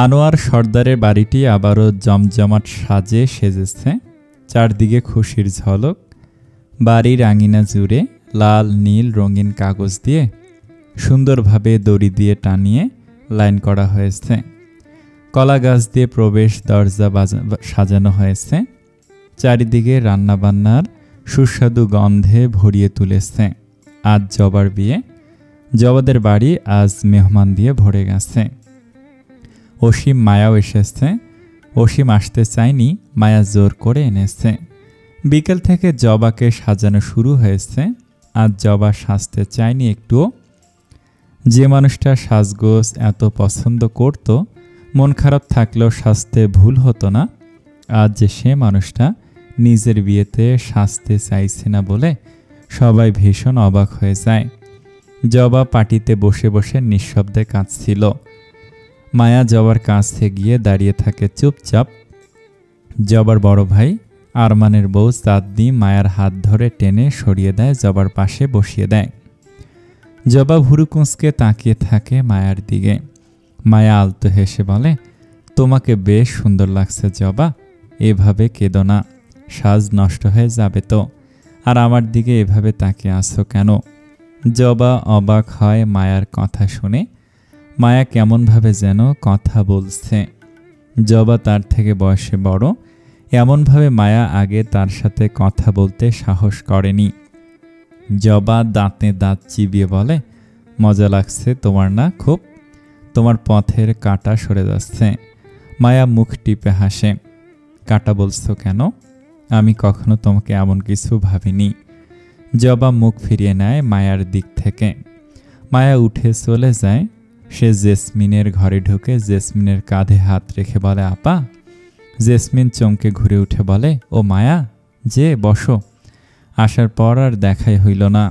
আনোয়ার সর্দারের বাড়িটি আবারও জমজমাট সাজে সেজেছে। চারদিকে খুশির ঝলক। বাড়ির আঙিনা জুড়ে লাল নীল রঙিন কাগজ দিয়ে সুন্দরভাবে দড়ি দিয়ে টানিয়ে লাইন করা হয়েছে। কলা গাছ দিয়ে প্রবেশ দরজা সাজানো হয়েছে। চারিদিকে রান্নাবান্নার সুস্বাদু গন্ধে ভরিয়ে তুলেছে। আজ জবার বিয়ে। জবাদের বাড়ি আজ মেহমান দিয়ে ভরে গেছে। অসীম মায়াও এসেছে। অসীম আসতে চায়নি, মায়া জোর করে এনেছে। বিকেল থেকে জবাকে সাজানো শুরু হয়েছে। আজ জবা সাজতে চায়নি একটুও। যে মানুষটা সাজগোজ এত পছন্দ করত, মন খারাপ থাকলেও সাজতে ভুল হতো না। আজ যে সে মানুষটা নিজের বিয়েতে সাজতে চাইছে না বলে সবাই ভীষণ অবাক হয়ে যায়। জবা পাটিতে বসে বসে নিঃশব্দে কাঁদছিল। মায়া জবার কাছে গিয়ে দাঁড়িয়ে থাকে চুপচাপ। জবার বড় ভাই আরমানের বউ চাঁদনি মায়ার হাত ধরে টেনে সরিয়ে দেয়, জবার পাশে বসিয়ে দেয়। জবা ভুরু কুঁচকে তাকিয়ে থাকে মায়ার দিকে। মায়া আলতো হেসে বলে, তোমাকে বেশ সুন্দর লাগছে জবা, এভাবে কেঁদো না, সাজ নষ্ট হয়ে যাবে তো। আর আমার দিকে এভাবে তাকিয়ে আসো কেন? জবা অবাক হয় মায়ার কথা শুনে। মায়া কেমনভাবে যেন কথা বলছে। জবা তার থেকে বয়সে বড়, এমনভাবে মায়া আগে তার সাথে কথা বলতে সাহস করেনি। জবা দাঁতে দাঁত চিবিয়ে বলে, মজা লাগছে তোমার না খুব? তোমার পথের কাঁটা সরে যাচ্ছে। মায়া মুখ টিপে হাসে। কাঁটা বলছো কেন? আমি কখনো তোমাকে এমন কিছু ভাবিনি। জবা মুখ ফিরিয়ে নেয় মায়ার দিক থেকে। মায়া উঠে চলে যায়। সে জেসমিনের ঘরে ঢুকে জেসমিনের কাঁধে হাত রেখে বলে, আপা। জেসমিন চমকে ঘুরে উঠে বলে, ও মায়া, যে বসো। আসার পর আর দেখাই হইল না।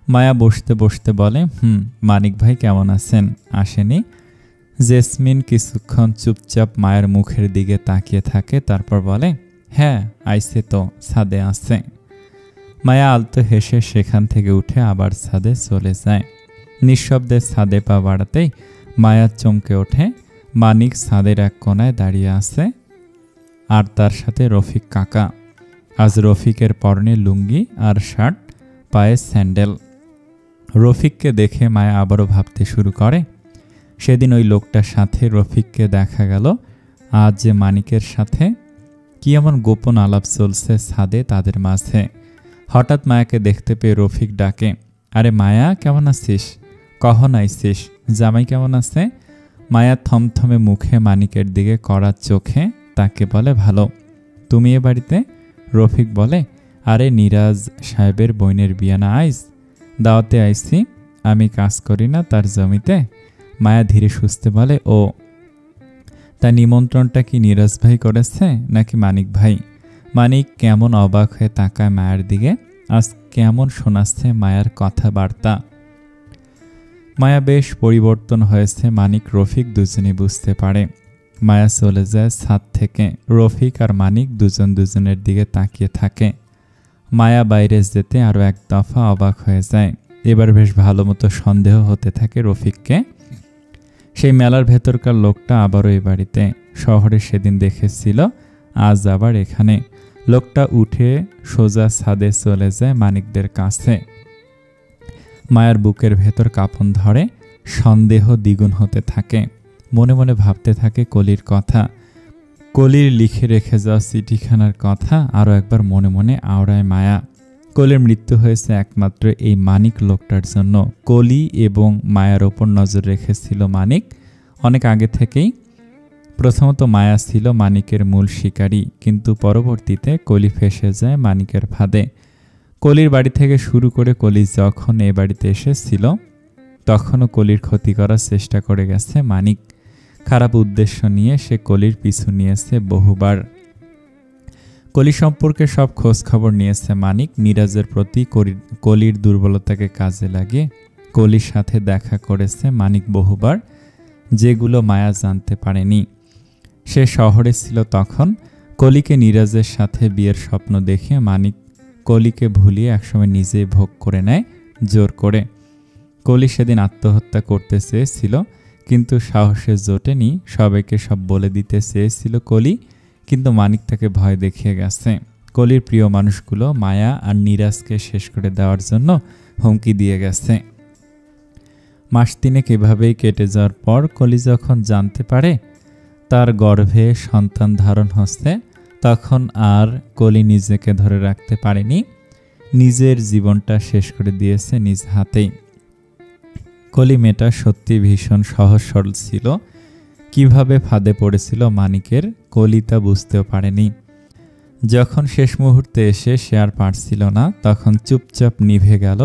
মায়া বসতে বসতে বলে, মানিক ভাই কেমন আছেন? আসেনি? জেসমিন কিছুক্ষণ চুপচাপ মায়ের মুখের দিকে তাকিয়ে থাকে, তারপর বলে, হ্যাঁ আইসে তো, ছাদে আছে। মায়া আলতো হেসে সেখান থেকে উঠে আবার ছাদে চলে যায়। নিঃশব্দে ছাদে পা বাড়াতেই মায়া চমকে ওঠে। মানিক ছাদের এক কোনায় দাঁড়িয়ে আছে, আর তার সাথে রফিক কাকা। আজ রফিকের পরনে লুঙ্গি আর শার্ট, পায়ে স্যান্ডেল। রফিককে দেখে মায়া আবারও ভাবতে শুরু করে, সেদিন ওই লোকটার সাথে রফিককে দেখা গেল, আজ যে মানিকের সাথে কি এমন গোপন আলাপ চলছে ছাদে তাদের মাঝে। হঠাৎ মায়াকে দেখতে পেয়ে রফিক ডাকে, আরে মায়া, কেমন আছিস? কখন আইসিস? জামাই কেমন আছে? মায়া থমথমে মুখে মানিকের দিকে কড়া চোখে তাকে বলে, ভালো। তুমি এ বাড়িতে? রফিক বলে, আরে নিরাজ সাহেবের বোনের বিয়া না আইস? দাওয়াতে আইসি। আমি কাজ করি না তার জমিতে? মায়া ধীরে সুস্থে বলে, ও, তার নিমন্ত্রণটা কি নিরাজ ভাই করেছে নাকি মানিক ভাই? মানিক কেমন অবাক হয়ে তাকায় মায়ের দিকে। আজ কেমন শোনাচ্ছে মায়ার কথাবার্তা। মায়া বেশ পরিবর্তন হয়েছে মানিক রফিক দুজনে বুঝতে পারে। মায়া চলে যায় ছাদ থেকে। রফিক আর মানিক দুজন দুজনের দিকে তাকিয়ে থাকে। মায়া বাইরে যেতে আরও এক দফা অবাক হয়ে যায়। এবার বেশ ভালো মতো সন্দেহ হতে থাকে রফিককে। সেই মেলার ভেতরকার লোকটা আবারও এই বাড়িতে। শহরে সেদিন দেখেছিল, আজ আবার এখানে। লোকটা উঠে সোজা ছাদে চলে যায় মানিকদের কাছে। মায়ার বুকের ভেতর কাঁপন ধরে, সন্দেহ দ্বিগুণ হতে থাকে। মনে মনে ভাবতে থাকে কলির কথা। কলির লিখে রেখে যাওয়া চিঠিখানার কথা আরও একবার মনে মনে আওড়ায় মায়া। কলির মৃত্যু হয়েছে একমাত্র এই মানিক লোকটার জন্য। কলি এবং মায়ার ওপর নজর রেখেছিল মানিক অনেক আগে থেকেই। প্রথমত মায়া ছিল মানিকের মূল শিকারী, কিন্তু পরবর্তীতে কলি ফেঁসে যায় মানিকের ফাঁদে। কলির বাড়ি থেকে শুরু করে কলি যখন এ বাড়িতে এসেছিল তখনও কলির ক্ষতি করার চেষ্টা করে গেছে মানিক। খারাপ উদ্দেশ্য নিয়ে সে কলির পিছু নিয়েছে বহুবার। কলি সম্পর্কে সব খোঁজ খবর নিয়েছে মানিক। নিরাজের প্রতি কলির দুর্বলতাকে কাজে লাগিয়ে কলির সাথে দেখা করেছে মানিক বহুবার, যেগুলো মায়া জানতে পারেনি। সে শহরে ছিল তখন। কলিকে নিরাজের সাথে বিয়ের স্বপ্ন দেখে মানিক কলিকে ভুলিয়ে একসময় নিজেই ভোগ করে নেয় জোর করে। কলি সেদিন আত্মহত্যা করতে চেয়েছিল, কিন্তু সাহসে জোটেনি। সবাইকে সব বলে দিতে চেয়েছিল কলি, কিন্তু মানিক তাকে ভয় দেখিয়ে গেছে। কলির প্রিয় মানুষগুলো মায়া আর নীরাজকে শেষ করে দেওয়ার জন্য হুমকি দিয়ে গেছে। মাস তিনেক এভাবেই কেটে যাওয়ার পর কলি যখন জানতে পারে তার গর্ভে সন্তান ধারণ হচ্ছে, তখন আর কলি নিজেকে ধরে রাখতে পারেনি, নিজের জীবনটা শেষ করে দিয়েছে নিজ হাতেই। কলি মেয়েটা সত্যি ভীষণ সহজ সরল ছিল। কিভাবে ফাঁদে পড়েছিল মানিকের, কলি তা বুঝতেও পারেনি। যখন শেষ মুহূর্তে এসে সে আর পারছিল না, তখন চুপচাপ নিভে গেল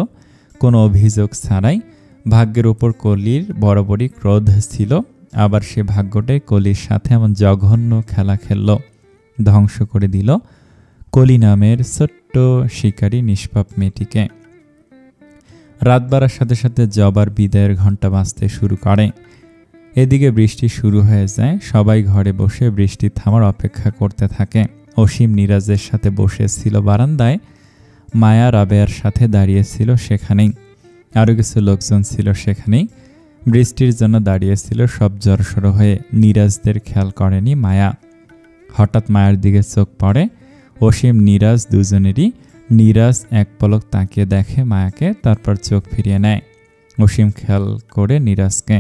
কোনো অভিযোগ ছাড়াই। ভাগ্যের ওপর কলির বরাবরই ক্রোধ ছিল, আবার সে ভাগ্যটাই কলির সাথে এমন জঘন্য খেলা খেলল, ধ্বংস করে দিল কলি নামের ছোট্ট শিকারী নিষ্পাপ মেয়েটিকে। রাত বাড়ার সাথে সাথে জবার বিদায়ের ঘণ্টা বাজতে শুরু করে। এদিকে বৃষ্টি শুরু হয়ে যায়। সবাই ঘরে বসে বৃষ্টি থামার অপেক্ষা করতে থাকে। অসীম নীরাজের সাথে বসেছিল বারান্দায়, মায়া রাবেয়ার সাথে দাঁড়িয়েছিল সেখানেই, আরও কিছু লোকজন ছিল সেখানেই। বৃষ্টির জন্য দাঁড়িয়েছিল সব জড়সড় হয়ে। নীরাজদের খেয়াল করেনি মায়া। হঠাৎ মায়ার দিকে চোখ পড়ে অসীম নীরাজ দুজনেরই। নীরাজ এক পলক তাকিয়ে দেখে মায়াকে, তারপর চোখ ফিরিয়ে নেয়। অসীম খেয়াল করে নীরাজকে।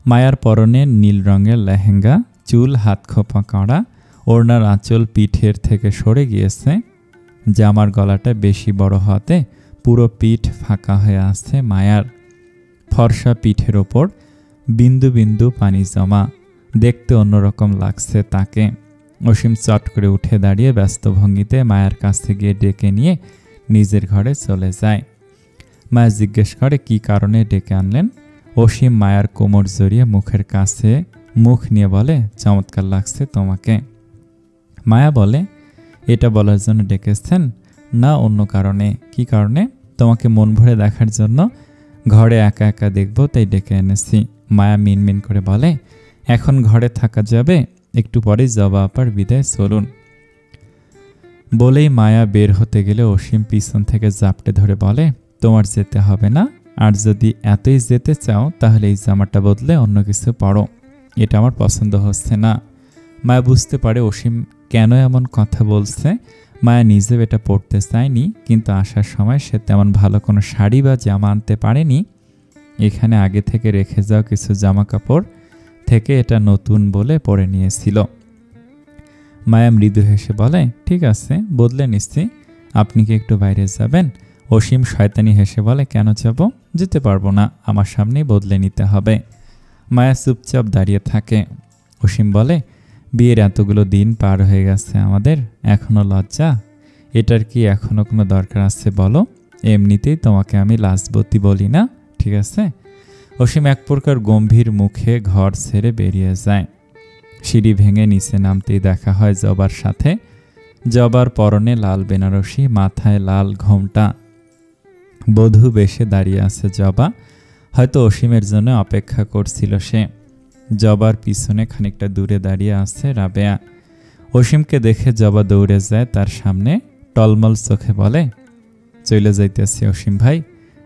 মায়ার পরনে নীল রঙের লেহেঙ্গা, চুল হাত খোপা করা, ওড়নার আঁচল পিঠের থেকে সরে গিয়েছে। জামার গলাটা বেশি বড় হওয়াতে পুরো পিঠ ফাঁকা হয়ে আসছে মায়ার। ফর্সা পিঠের ওপর বিন্দু বিন্দু পানি জমা, দেখতে অন্যরকম লাগছে তাকে। অসীম চট করে উঠে দাঁড়িয়ে ব্যস্ত ভঙ্গিতে মায়ার কাছে গিয়ে ডেকে নিয়ে নিজের ঘরে চলে যায়। মায়া জিজ্ঞেস করে কি কারণে ডেকে আনলেন। অসীম মায়ার কোমর জড়িয়ে মুখের কাছে মুখ নিয়ে বলে, চমৎকার লাগছে তোমাকে। মায়া বলে, এটা বলার জন্য ডেকেছেন? না, অন্য কারণে। কি কারণে? তোমাকে মন ভরে দেখার জন্য। ঘরে একা একা দেখবো তাই ডেকে এনেছি। মায়া মিনমিন করে বলে, এখন ঘরে থাকা যাবে, একটু পরেই জবা আপার বিদায়, চলুন। বলেই মায়া বের হতে গেলে অসীম পিছন থেকে জাপটে ধরে বলে, তোমার যেতে হবে না, আর যদি এতই যেতে চাও তাহলে এই জামাটা বদলে অন্য কিছু পরো, এটা আমার পছন্দ হচ্ছে না। মায়া বুঝতে পারে অসীম কেন এমন কথা বলছে। মায়া নিজেও এটা পরতে চায়নি, কিন্তু আসার সময় সে তেমন ভালো কোনো শাড়ি বা জামা আনতে পারেনি। এখানে আগে থেকে রেখে যাওয়া কিছু জামা কাপড় থেকে এটা নতুন বলে পরে নিয়েছিল। মায়া মৃদু হেসে বলে, ঠিক আছে, বদলে নিচ্ছি। আপনি কি একটু বাইরে যাবেন? অসীম শয়তানি হেসে বলে, কেন যাব? যেতে পারবো না, আমার সামনেই বদলে নিতে হবে। মায়া চুপচাপ দাঁড়িয়ে থাকে। অসীম বলে, বিয়ের এতগুলো দিন পার হয়ে গেছে আমাদের, এখনো লজ্জা? এটার কি এখনো কোনো দরকার আছে বলো? এমনিতেই তোমাকে আমি লাজবতী বলি না, ঠিক আছে? অসীম এক প্রকার গম্ভীর মুখে ঘর ছেড়ে বেরিয়ে যায়। সিঁড়ি ভেঙে নিচে নামতেই দেখা হয় জবার সাথে। জবার পরনে লাল বেনারসি, মাথায় লাল ঘোমটা, বধূ বেশে দাঁড়িয়ে আছে জবা। হয়তো অসীমের জন্য অপেক্ষা করছিল সে। জবার পিছনে খানিকটা দূরে দাঁড়িয়ে আছে রাবেয়া। অসীমকে দেখে জবা দৌড়ে যায় তার সামনে, টলমল চোখে বলে, চলে যাইতেছি অসীম ভাই,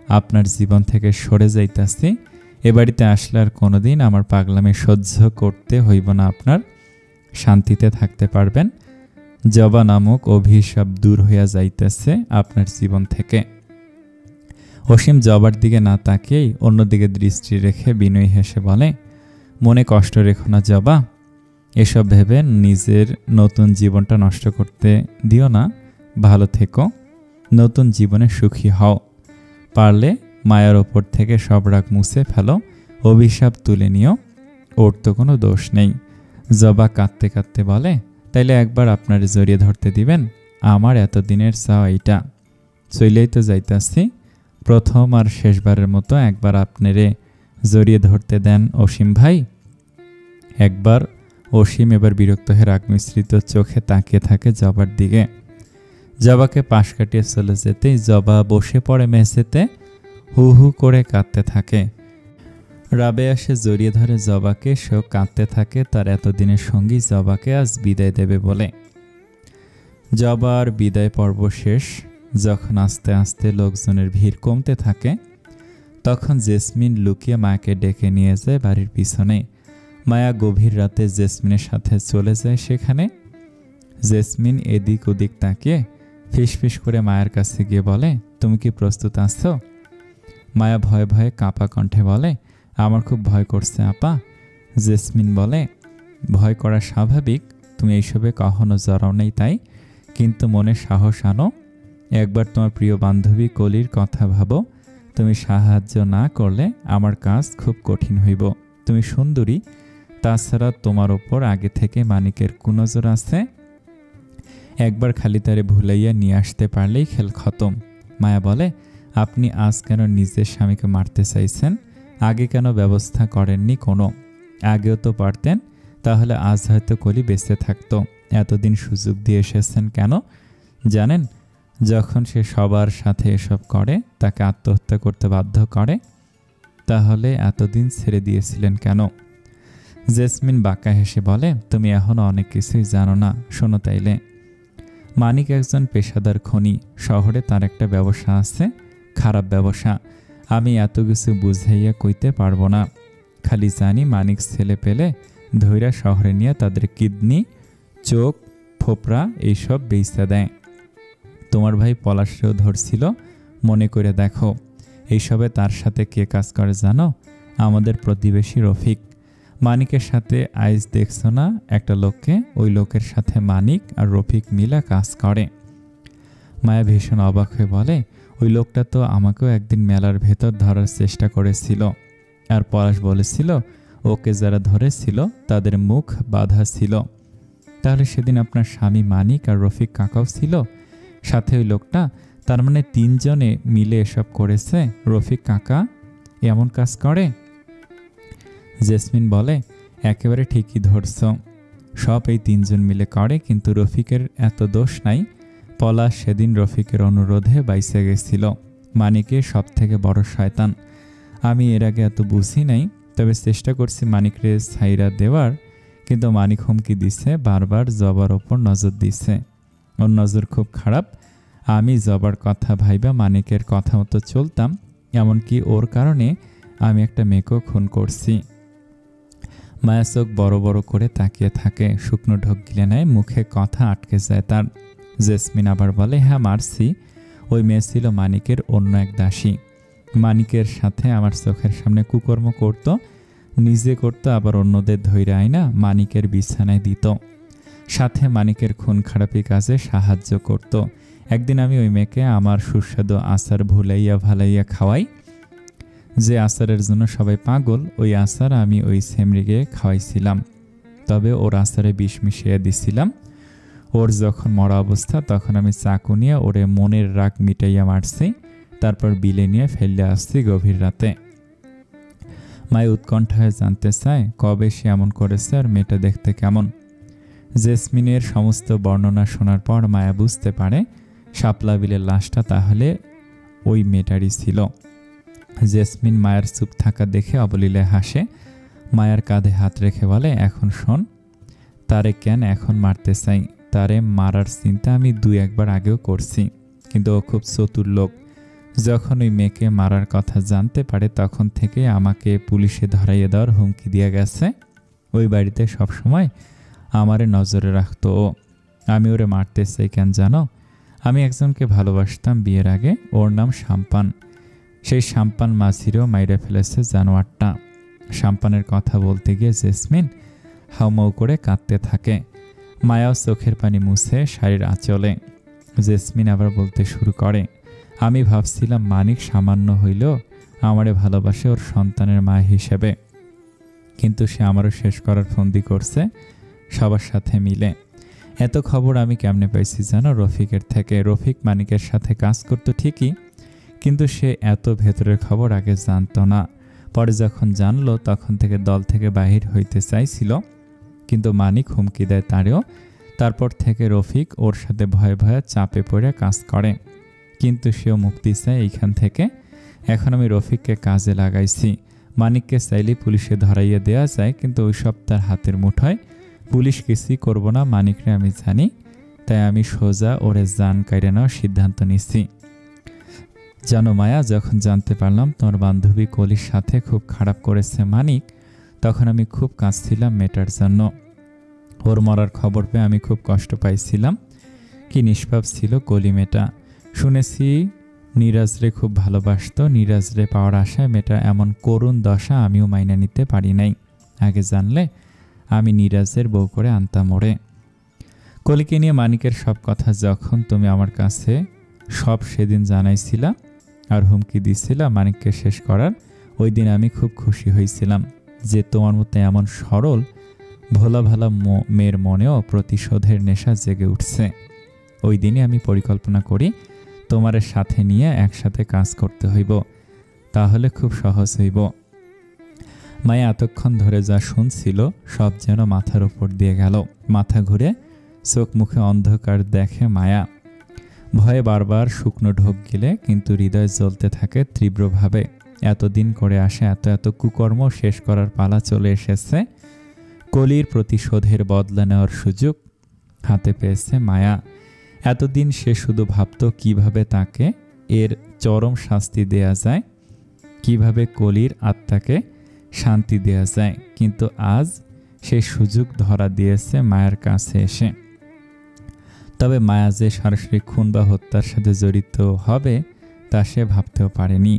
আপনার জীবন থেকে সরে যাইতেছি। এ বাড়িতে আসলে আর কোনোদিন আমার পাগলামি সহ্য করতে হইব না আপনার, শান্তিতে থাকতে পারবেন। জবা নামক অভিশাপ দূর হইয়া যাইতেছে আপনার জীবন থেকে। অসীম জবার দিকে না তাকিয়েই অন্যদিকে দৃষ্টি রেখে বিনয়ী হেসে বলে, মনে কষ্ট রেখো না জবা, এসব ভেবে নিজের নতুন জীবনটা নষ্ট করতে দিও না, ভালো থেকো, নতুন জীবনে সুখী হও। পারলে মায়ার ওপর থেকে সব রাগ মুছে ফেলো, অভিশাপ তুলে নিও, ওর তো কোনো দোষ নেই। জবা কাঁদতে কাঁদতে বলে, তাইলে একবার আপনার জড়িয়ে ধরতে দিবেন? আমার এতদিনের চাওয়া এইটা, চইলেই তো যাইতাছি, প্রথম আর শেষবারের মতো একবার আপনারে জড়িয়ে ধরতে দেন অসীম ভাই। একবার। অসীম এবার বিরক্ত হয়ে রাগ মিশ্রিত চোখে তাকিয়ে থাকে জবার দিকে। জবাকে পাশ কাটিয়ে চলে যেতেই জবা বসে পড়ে মেঝেতে, হু হু করে কাঁদতে থাকে। রাবেয়া এসে জড়িয়ে ধরে জবাকে, সেও কাঁদতে থাকে তার এতদিনের সঙ্গী জবাকে আজ বিদায় দেবে বলে। জবার বিদায় পর্ব শেষ। যখন আস্তে আস্তে লোকজনের ভিড় কমতে থাকে, তখন জেসমিন লুকিয়ে মায়াকে ডেকে নিয়ে যায় বাড়ির পিছনে। মায়া গভীর রাতে জেসমিনের সাথে চলে যায় সেখানে। জেসমিন এদিক ওদিক তাকিয়ে ফিসফিস করে মায়ের কাছে গিয়ে বলে, তুমি কি প্রস্তুত আছো? মায়া ভয়ে ভয়ে কাঁপা কণ্ঠে বলে, আমার খুব ভয় করছে আপা। জেসমিন বলে, ভয় করা স্বাভাবিক, তুমি এইসবে কখনো জড়াও নেই তাই, কিন্তু মনে সাহস আনো। একবার তোমার প্রিয় বান্ধবী কলির কথা ভাবো। তুমি সাহায্য না করলে আমার কাজ খুব কঠিন হইব। তুমি সুন্দরী, তাছাড়া তোমার ওপর আগে থেকে মানিকের কুনজর আছে। একবার খালি তারে ভুলাইয়া নিয়ে আসতে পারলেই খেল খতম। মায়া বলে, আপনি আজ কেন নিজের স্বামীকে মারতে চাইছেন? আগে কেন ব্যবস্থা করেননি কোনো? আগেও তো পারতেন, তাহলে আজ হয়তো কলি বেঁচে থাকতো। এতদিন সুযোগ দিয়ে এসেছেন কেন জানেন? যখন সে সবার সাথে এসব করে, তাকে আত্মহত্যা করতে বাধ্য করে, তাহলে এতদিন ছেড়ে দিয়েছিলেন কেন? জেসমিন বাঁকা হেসে বলে, তুমি এখনো অনেক কিছুই জানো না। শোনো তাইলে, মানিক একজন পেশাদার খনি। শহরে তার একটা ব্যবসা আছে, খারাপ ব্যবসা। আমি এত কিছু বুঝাইয়া কইতে পারবো না। খালি জানি মানিক ছেলে পেলে ধৈরা শহরে নিয়ে তাদের কিডনি, চোখ, ফোপড়া এইসব বেচতে দেয়। তোমার ভাই পলাশরেও ধরছিল, মনে করে দেখো। এইসবে তার সাথে কে কাজ করে জানো? আমাদের প্রতিবেশী রফিক। মানিকের সাথে আইজ দেখছো না একটা লোককে? ওই লোকের সাথে মানিক আর রফিক মিলা কাজ করে। মায়া ভীষণ অবাক হয়ে বলে, ওই লোকটা তো আমাকেও একদিন মেলার ভেতর ধরার চেষ্টা করেছিল, আর পলাশ বলেছিল ওকে যারা ধরেছিল তাদের মুখ বাঁধা ছিল। তাহলে সেদিন আপনার স্বামী মানিক আর রফিক কাকাও ছিল সাথে ওই লোকটা? তার মানে তিনজনে মিলে এসব করেছে। রফিক কাকা এমন কাজ করে? জেসমিন বলে, একেবারে ঠিকই ধরছ, সব এই তিনজন মিলে করে, কিন্তু রফিকের এত দোষ নাই। পলাশ সেদিন রফিকের অনুরোধে বাইসে গেছিল। মানিকের সব থেকে বড় শয়তান। আমি এর আগে এত বুঝি নাই, তবে চেষ্টা করছি মানিকরে ছাইরা দেওয়ার, কিন্তু মানিক হুমকি দিছে, বারবার জবার ওপর নজর দিছে। ওর নজর খুব খারাপ। আমি জবার কথা ভাইবা মানিকের কথা মতো চলতাম, এমনকি ওর কারণে আমি একটা মেয়েকেও খুন করছি। মায়া চোখ বড় বড় করে তাকিয়ে থাকে, শুকনো ঢোক গিলে নেয়, মুখে কথা আটকে যায় তার। জেসমিন আবার বলে, হ্যাঁ মারছি। ওই মেয়ে ছিল মানিকের অন্য এক দাসী। মানিকের সাথে আমার চোখের সামনে কুকর্ম করত, নিজে করত, আবার অন্যদের ধৈর্য আইনা মানিকের বিছানায় দিত, সাথে মানিকের খুন খারাপি কাজে সাহায্য করত। একদিন আমি ওই মেয়েকে আমার সুস্বাদু আচার ভুলাইয়া ভালাইয়া খাওয়াই। যে আচারের জন্য সবাই পাগল, ওই আচার আমি ওই সেমরিকে খাওয়াইছিলাম, তবে ওর আচারে বিষ মিশিয়ে দিছিলাম। ওর যখন মরা অবস্থা, তখন আমি চাকু নিয়ে ওরে মনের রাগ মিটাইয়া মারছি, তারপর বিলে নিয়ে ফেললে আসছি গভীর রাতে। মায় উৎকণ্ঠায় জানতে চায় কবে সে এমন করেছে আর মেয়েটা দেখতে কেমন। জেসমিনের সমস্ত বর্ণনা শোনার পর মায়া বুঝতে পারে শাপলা বিলের লাশটা তাহলে ওই মেয়েটারই ছিল। জেসমিন মায়ের চুপ থাকা দেখে অবলীলে হাসে। মায়ের কাঁধে হাত রেখে বলে, এখন শোন, তারে কেন এখন মারতে চাই? তারে মারার চিন্তা আমি 2-1 আগেও করছি, কিন্তু ও খুব চতুর লোক। যখন ওই মেয়েকে মারার কথা জানতে পারে, তখন থেকে আমাকে পুলিশে ধরাইয়ে দেওয়ার হুমকি দিয়ে গেছে। ওই বাড়িতে সবসময় আমারে নজরে রাখতো ও। আমি ওরে মারতে চাই কেন জানো? আমি একজনকে ভালোবাসতাম বিয়ের আগে, ওর নাম শাম্পান। সেই শাম্পান মাঝিরেও মাইরে ফেলেছে জানোয়ারটা। শাম্পানের কথা বলতে গিয়ে জেসমিন হাউমাউ করে কাঁদতে থাকে। মায়াও চোখের পানি মুছে শাড়ির আঁচলে। জেসমিন আবার বলতে শুরু করে, আমি ভাবছিলাম মানিক সামান্য হইলেও আমারে ভালোবাসে ওর সন্তানের মা হিসেবে, কিন্তু সে আমারও শেষ করার ফন্দি করছে সবার সাথে মিলে। এত খবর আমি কেমনে পাইছি জানো? রফিকের থেকে। রফিক মানিকের সাথে কাজ করতো ঠিকই, কিন্তু সে এত ভেতরের খবর আগে জানতো না। পরে যখন জানলো, তখন থেকে দল থেকে বাহির হইতে চাইছিল, কিন্তু মানিক হুমকি দেয় তারেও। তারপর থেকে রফিক ওর সাথে ভয়ে ভয়ে চাপে পড়ে কাজ করে, কিন্তু সেও মুক্তি চায় এইখান থেকে। এখন আমি রফিককে কাজে লাগাইছি। মানিককে চাইলে পুলিশে ধরাইয়ে দেওয়া যায়, কিন্তু ওই সব তার হাতের মুঠোয়। পুলিশ কিছুই করবো না, মানিকরে আমি জানি, তাই আমি সোজা ওরে জান কাইরে নেওয়ার সিদ্ধান্ত নিচ্ছি। জানো মায়া, যখন জানতে পারলাম তোমার বান্ধবী কলির সাথে খুব খারাপ করেছে মানিক, তখন আমি খুব কাঁদছিলাম মেয়েটার জন্য। ওর মরার খবর পেয়ে আমি খুব কষ্ট পাইছিলাম। কি নিষ্পাপ ছিল কলি মেয়েটা। শুনেছি নীরাজরে খুব ভালোবাসত। নীরাজরে পাওয়ার আশায় মেয়েটা এমন করুণ দশা আমিও মাইনা নিতে পারি নাই। আগে জানলে আমি নীরাজের বউ করে আনতাম ওরে। কলিকে নিয়ে মানিকের সব কথা যখন তুমি আমার কাছে সব সেদিন জানাইছিলা আর হুমকি দিছিলা মানিককে শেষ করার, ওই দিন আমি খুব খুশি হয়েছিলাম যে তোমার মতো এমন সরল ভোলা ভালা মেয়ের মনেও প্রতিশোধের নেশা জেগে উঠছে। ওই দিনে আমি পরিকল্পনা করি তোমার সাথে নিয়ে একসাথে কাজ করতে হইব, তাহলে খুব সহজ হইব। মায়া এতক্ষণ ধরে যা শুনছিল সব যেন মাথার উপর দিয়ে গেল। মাথা ঘুরে চোখ মুখে অন্ধকার দেখে মায়া। ভয়ে বারবার শুকনো ঢোক গেলে কিন্তু হৃদয় জ্বলতে থাকে তীব্রভাবে। এতদিন করে আসে এত কুকর্ম শেষ করার পালা চলে এসেছে। কলির প্রতিশোধের বদলা নেওয়ার সুযোগ হাতে পেয়েছে মায়া। এতদিন সে শুধু ভাবত কিভাবে তাকে এর চরম শাস্তি দেয়া যায়, কিভাবে কলির আত্মাকে শান্তি দেয়া যায়, কিন্তু আজ সেই সুযোগ ধরা দিয়েছে মায়ার কাছে এসে। তবে মায়া যে সরাসরি খুন বা হত্যার সাথে জড়িত হবে তা সে ভাবতেও পারেনি।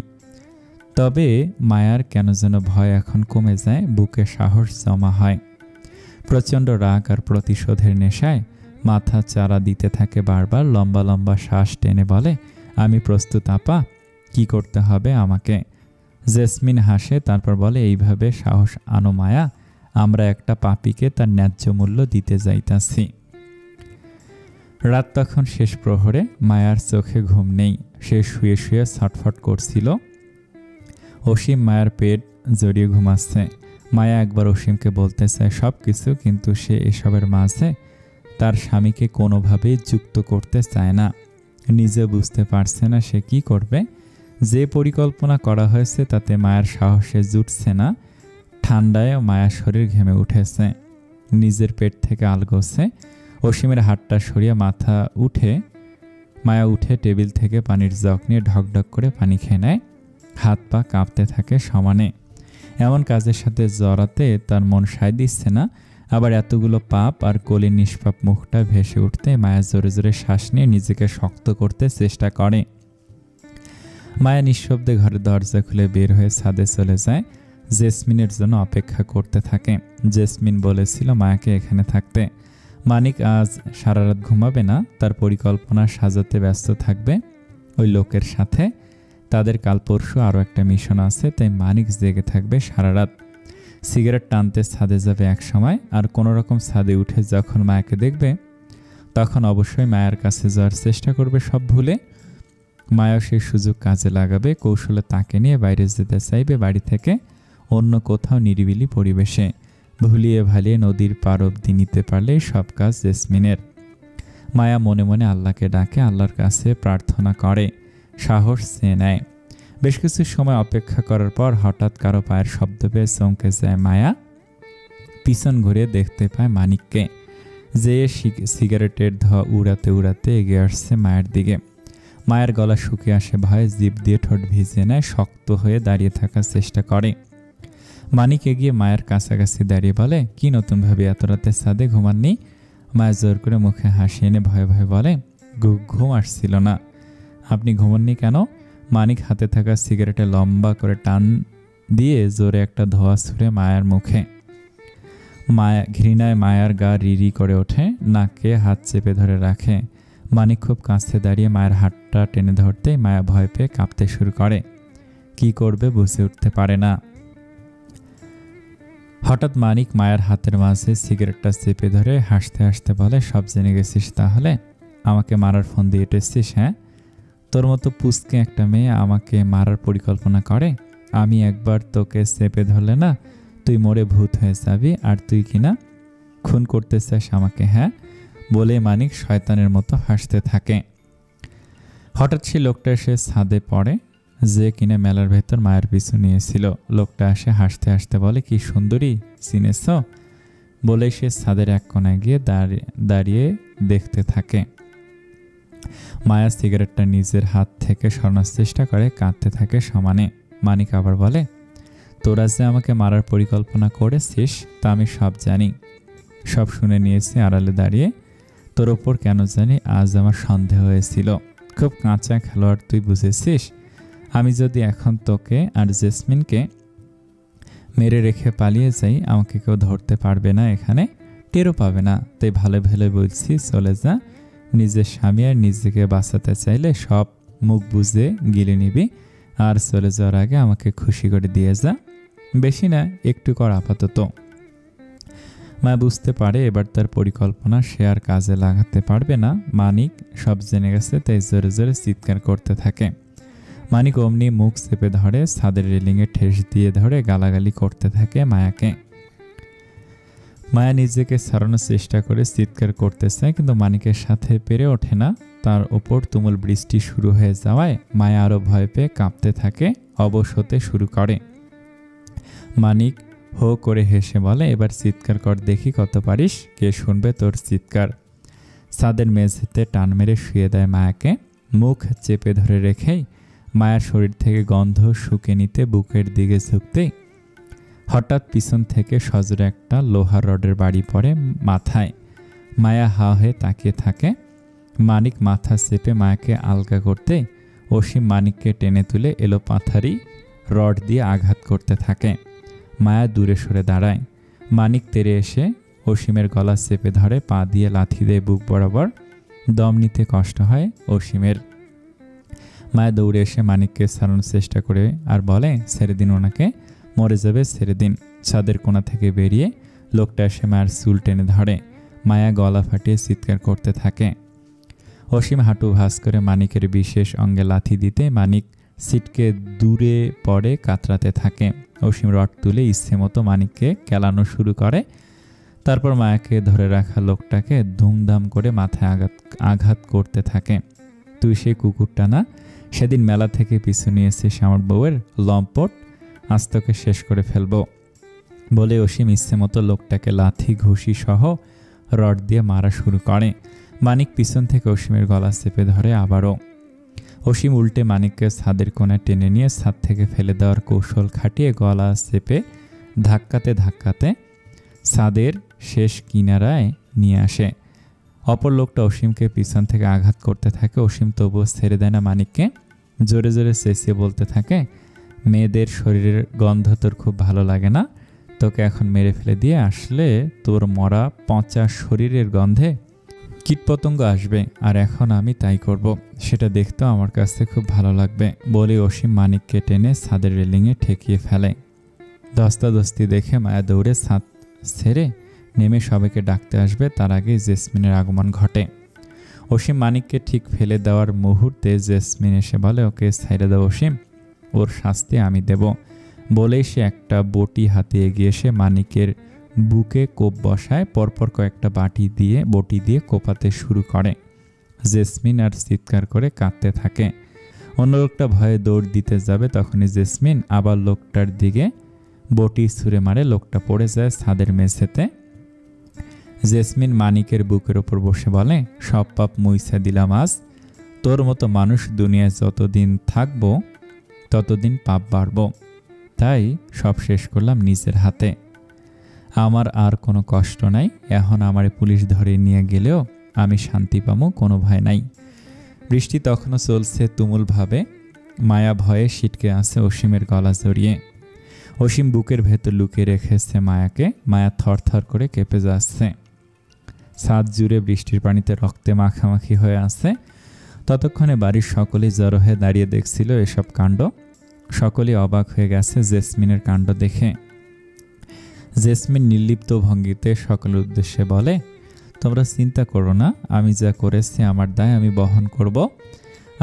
তবে মায়ার কেন যেন ভয় এখন কমে যায়, বুকে সাহস জমা হয়। প্রচণ্ড রাগ আর প্রতিশোধের নেশায় মাথা চারা দিতে থাকে বারবার। লম্বা লম্বা শ্বাস টেনে বলে, আমি প্রস্তুত আপা, কি করতে হবে আমাকে? জেসমিন হাসে, তারপর বলে, এইভাবে সাহস আনো মায়া, আমরা একটা পাপীকে তার ন্যায্য মূল্য দিতে যাইতাছি। রাত তখন শেষ প্রহরে। মায়ার চোখে ঘুম নেই। সে শুয়ে শুয়ে ছটফট করছিল। অসীম মায়ার পেট জড়িয়ে ঘুমাচ্ছে। মায়া একবার অসীমকে বলতে চায় সব কিছু, কিন্তু সে এসবের মাঝে তার স্বামীকে কোনোভাবেই যুক্ত করতে চায় না। নিজে বুঝতে পারছে না সে কি করবে। যে পরিকল্পনা করা হয়েছে তাতে মায়ার সাহসে জুটছে না। ঠান্ডায় মায়ার শরীর ঘেমে উঠেছে। নিজের পেট থেকে আলগোছে। অসীমের হাতটা সরিয়ে মায়া উঠে টেবিল থেকে পানির জগ নিয়ে ঢকঢক করে পানি খেয়ে নেয়। হাত পা কাঁপতে থাকে সমানে। এমন কাজের সাথে জড়াতে তার মন সায় দিচ্ছে না। আবার এতগুলো পাপ আর কলির নিষ্পাপ মুখটা ভেসে উঠতে মায়া জোরে জোরে শ্বাস নিয়ে নিজেকে শক্ত করতে চেষ্টা করে। মায়া নিঃশব্দে ঘরের দরজা খুলে বের হয়ে ছাদে চলে যায়। জেসমিনের জন্য অপেক্ষা করতে থাকে। জেসমিন বলেছিল মায়াকে এখানে থাকতে। মানিক আজ সারা রাত ঘুমাবে না, তার পরিকল্পনা সাজাতে ব্যস্ত থাকবে ওই লোকের সাথে। তাদের কাল পরশু আরও একটা মিশন আছে, তাই মানিক জেগে থাকবে সারা রাত। সিগারেট টানতে ছাদে যাবে এক সময়, আর কোনো রকম ছাদে উঠে যখন মায়াকে দেখবে তখন অবশ্যই মায়ের কাছে যাওয়ার চেষ্টা করবে সব ভুলে। মায়া সেই সুযোগ কাজে লাগাবে। কৌশলে তাকে নিয়ে বাইরে যেতে চাইবে বাড়ি থেকে, অন্য কোথাও নিরিবিলি পরিবেশে। ভুলিয়ে ভালিয়ে নদীর পার অব্দি নিতে পারলে সব কাজ জেসমিনের। মায়া মনে মনে আল্লাহকে ডাকে, আল্লাহর কাছে প্রার্থনা করে, সাহস চেয়ে নেয়। বেশ কিছু সময় অপেক্ষা করার পর হঠাৎ কারো পায়ের শব্দ পেয়ে চমকে যায় মায়া। পিছন ঘুরে দেখতে পায় মানিককে, যে সিগারেটের ধোঁয়া উড়াতে উড়াতে এগিয়ে আসছে মায়ের দিকে। মায়ের গলা শুকিয়ে আসে ভয়ে, জিভ দিয়ে ঠোঁট ভিজিয়ে নেয়, শক্ত হয়ে দাঁড়িয়ে থাকার চেষ্টা করে। মানিক এগিয়ে মায়ের কাছাকাছি দাঁড়িয়ে বলে, কি নতুনভাবে এত রাতে ছাদে ঘুমাননি? মায়া জোর করে মুখে হাসি এনে ভয়ে ভয়ে বলে, ঘুম আসছিল না। আপনি ঘুমাননি কেন? মানিক হাতে থাকা সিগারেটে লম্বা করে টান দিয়ে জোরে একটা ধোঁয়া ছুঁড়ে মায়ের মুখে। মায়া ঘৃণায় মায়ার গা রিরি করে ওঠে, নাকে হাত চেপে ধরে রাখে। মানিক খুব কাছে দাঁড়িয়ে মায়ের হাতটা টেনে ধরতেই মায়া ভয় পেয়ে কাঁপতে শুরু করে। কি করবে বুঝে উঠতে পারে না। হঠাৎ মানিক মায়ের হাতের মাঝে সিগারেটটা চেপে ধরে হাসতে হাসতে বলে, সব জেনে গেছিস তাহলে? আমাকে মারার ফোন দিয়ে এসেছিস? হ্যাঁ, তোর মতো পুচকে একটা মেয়ে আমাকে মারার পরিকল্পনা করে? আমি একবার তোকে চেপে ধরলে না তুই মরে ভূত হয়ে যাবি, আর তুই কিনা খুন করতে চাস আমাকে? হ্যাঁ, বলে মানিক শয়তানের মতো হাসতে থাকে। হঠাৎ সেই লোকটা এসে ছাদে পড়ে, যে কিনা মেলার ভেতর মায়ের পিছু নিয়েছিল। লোকটা আসে হাসতে হাসতে বলে, কি সুন্দরী, চিনেছ? বলে সে ছাদের এক কোণায় গিয়ে দাঁড়িয়ে দেখতে থাকে। মায়া সিগারেটটা নিজের হাত থেকে সরানোর চেষ্টা করে, কাঁদতে থাকে সমানে। মানিক আবার বলে, তোরা যে আমাকে মারার পরিকল্পনা করেছিস তা আমি সব জানি, সব শুনে নিয়েছি আড়ালে দাঁড়িয়ে। তোর ওপর কেন জানি আজ আমার সন্দেহ হয়েছিল। খুব কাঁচা খেলোয়াড় তুই, বুঝেছিস? আমি যদি এখন তোকে আর জেসমিনকে মেরে রেখে পালিয়ে যাই, আমাকে কেউ ধরতে পারবে না, এখানে টেরও পাবে না। তাই ভালো ভালো বলছি, চলে যা। নিজের স্বামী আর নিজেকে বাঁচাতে চাইলে সব মুখ বুঝে গিলে নিবি, আর চলে যাওয়ার আগে আমাকে খুশি করে দিয়ে যা। বেশি না, একটু কর আপাতত। মায়া বুঝতে পারে এবার তার পরিকল্পনা সে আর কাজে লাগাতে পারবে না। মানিক সব জেনে গেছে, তাই জোরে জোরে চিৎকার করতে থাকে। মানিক অমনি মুখ চেপে ধরে, ছাদের রেলিংয়ে ঠেস দিয়ে ধরে গালাগালি করতে থাকে মায়াকে। মায়া নিজেকে ছাড়ানোর চেষ্টা করে চিৎকার করতে চায়, কিন্তু মানিকের সাথে পেরে ওঠে না। তার ওপর তুমুল বৃষ্টি শুরু হয়ে যাওয়ায় মায়া আরও ভয় পেয়ে কাঁপতে থাকে, অবশ হতে শুরু করে। মানিক হো করে হেসে বলে, এবার চিৎকার কর দেখি কত পারিস, কে শুনবে তোর চিৎকার। ছাদের মেঝেতে টান মেরে শুয়ে দেয় মায়াকে। মুখ চেপে ধরে রেখেই মায়ার শরীর থেকে গন্ধ শুকে নিতে বুকের দিকে ঝুঁকতেই হঠাৎ পিছন থেকে সজোরে একটা লোহার রডের বাড়ি পড়ে মাথায়। মায়া হা হয়ে তাকিয়ে থাকে। মানিক মাথা চেপে মায়াকে আলগা করতে অসীম মানিককে টেনে তুলে এলোপাথারি রড দিয়ে আঘাত করতে থাকে। মায়া দূরে সরে দাঁড়ায়। মানিক তেড়ে এসে অসীমের গলা চেপে ধরে, পা দিয়ে লাথি দেয় বুক বরাবর। দম নিতে কষ্ট হয় অসীমের। মায়া দৌড়ে এসে মানিককে ছাড়ানোর চেষ্টা করে আর বলে, ছেড়ে দিন ওনাকে, মরে যাবে, ছেড়ে দিন। ছাদের কোণা থেকে বেরিয়ে লোকটা এসে মায়ের চুল টেনে ধরে। মায়া গলা ফাটিয়ে চিৎকার করতে থাকে। অসীম হাঁটু ভাঁজ করে মানিকের বিশেষ অঙ্গে লাথি দিতে মানিক সিটকে দূরে পড়ে কাতরাতে থাকে। অসীম রড তুলে ইচ্ছে মতো মানিককে কেলানো শুরু করে। তারপর মায়াকে ধরে রাখা লোকটাকে ধুমধাম করে মাথায় আঘাত করতে থাকে। তুই সেই কুকুরটা না, সেদিন মেলা থেকে পিছু নিয়েছিস আমার বউয়ের লম্পট, আজ তোকে শেষ করে ফেলবো বলে অসীম ইচ্ছে মতো লোকটাকে লাথি ঘুষি সহ রড দিয়ে মারা শুরু করে। মানিক পিছন থেকে অসীমের গলা চেপে ধরে আবারও। অসীম উল্টে মানিককে ছাদের কোণে টেনে নিয়ে ছাদ থেকে ফেলে দেওয়ার কৌশল খাটিয়ে গলা চেপে ধাক্কাতে ধাক্কাতে ছাদের শেষ কিনারায় নিয়ে আসে। অপর লোকটা অসীমকে পিছন থেকে আঘাত করতে থাকে। অসীম তবুও ছেড়ে দেয় না মানিককে। জোরে জোরে চেঁচিয়ে বলতে থাকে, মেয়েদের শরীরের গন্ধ তোর খুব ভালো লাগে না? তোকে এখন মেরে ফেলে দিয়ে আসলে তোর মরা পচা শরীরের গন্ধে কীটপতঙ্গ আসবে, আর এখন আমি তাই করব, সেটা দেখতেও আমার কাছে খুব ভালো লাগবে বলে অসীম মানিককে টেনে ছাদের রেলিংয়ে ঠেকিয়ে ফেলে। ধস্তাধস্তি দেখে মায়া দৌড়ে ছাদ ছেড়ে নেমে সবাইকে ডাকতে আসবে, তার আগে জেসমিনের আগমন ঘটে। অসীম মানিককে ঠিক ফেলে দেওয়ার মুহূর্তে জেসমিন এসে বলে, ওকে ছাইড়ে দাও অসীম, ওর শাস্তি আমি দেব বলেই সে একটা বটি হাতে এগিয়ে এসে মানিকের বুকে কোপ বসায়। পরপর কয়েকটা বটি দিয়ে কোপাতে শুরু করে। জেসমিন আর চিৎকার করে কাঁদতে থাকে। অন্য লোকটা ভয়ে দৌড় দিতে যাবে, তখনই জেসমিন আবার লোকটার দিকে বটি ছুঁড়ে মারে। লোকটা পড়ে যায় ছাদের মেঝেতে। জেসমিন মানিকের বুকের ওপর বসে বলে, সব পাপ মুইছা দিলাম আজ। তোর মতো মানুষ দুনিয়ায় যতদিন থাকবো ততদিন পাপ বাড়ব, তাই সব শেষ করলাম নিজের হাতে। আমার আর কোনো কষ্ট নাই। এখন আমারে পুলিশ ধরে নিয়ে গেলেও আমি শান্তি পাবো, কোনো ভয় নাই। বৃষ্টি তখনও চলছে তুমুলভাবে। মায়া ভয়ে ছিটকে আছে অসীমের গলা জড়িয়ে। অসীম বুকের ভেতর লুকিয়ে রেখেছে মায়াকে। মায়া থরথর করে কেঁপে যাচ্ছে। ছাদ জুড়ে বৃষ্টির পানিতে রক্তে মাখামাখি হয়ে আছে। ততক্ষণে বাড়ির সকলেই জড়ো হয়ে দাঁড়িয়ে দেখছিল এসব কাণ্ড। সকলেই অবাক হয়ে গেছে জেসমিনের কাণ্ড দেখে। জেসমিন নির্লিপ্ত ভঙ্গিতে সকলের উদ্দেশ্যে বলে, তোমরা চিন্তা করো না, আমি যা করেছি আমার দায় আমি বহন করব।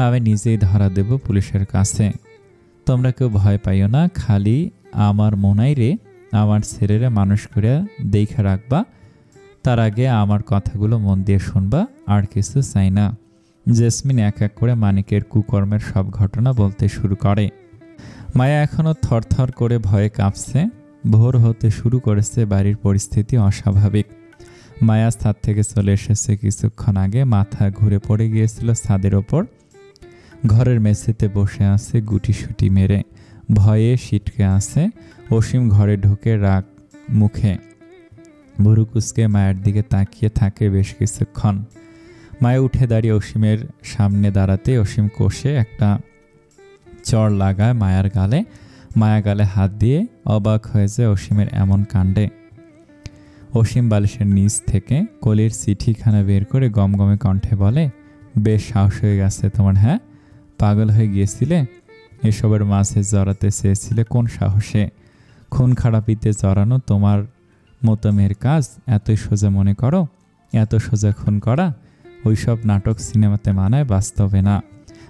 আমি নিজেই ধরা দেব পুলিশের কাছে। তোমরা কেউ ভয় পাইও না, খালি আমার মনাইরে আমার ছেলেরে মানুষ করে দেখে রাখবা। তার আগে আমার কথাগুলো মন দিয়ে শুনবা, আর কিছু চাই না। জেসমিন এক এক করে মানিকের কুকর্মের সব ঘটনা বলতে শুরু করে। মায়া এখনও থরথর করে ভয়ে কাঁপছে। ভোর হতে শুরু করেছে, বাড়ির পরিস্থিতি অস্বাভাবিক। মায়া ছাদ থেকে চলে এসেছে কিছুক্ষণ আগে, মাথা ঘুরে পড়ে গিয়েছিল ছাদের ওপর। ঘরের মেঝেতে বসে আছে গুটিসুটি মেরে, ভয়ে সিটকে আছে। অসীম ঘরে ঢুকে রাগ মুখে ভুরু কুঁচকে মায়ের দিকে তাকিয়ে থাকে বেশ কিছুক্ষণ। মায়া উঠে দাঁড়িয়ে অসীমের সামনে দাঁড়াতে অসীম কষে একটা চড় লাগায় মায়ার গালে। মায়া গালে হাত দিয়ে অবাক হয়ে যায় অসীমের এমন কাণ্ডে। অসীম বালিশের নিচ থেকে কলির চিঠিখানা বের করে গমগমে কণ্ঠে বলে, বেশ সাহস হয়ে গেছে তোমার, হ্যাঁ? পাগল হয়ে গিয়েছিলে? এসবের মাঝে জড়াতে চেয়েছিলে কোন সাহসে? খুন খারাপিতে জড়ানো তোমার মতো মেয়ের কাজ এতই সোজা মনে করো? এত সোজা খুন করা? ওইসব নাটক সিনেমাতে মানায়, বাস্তবে না।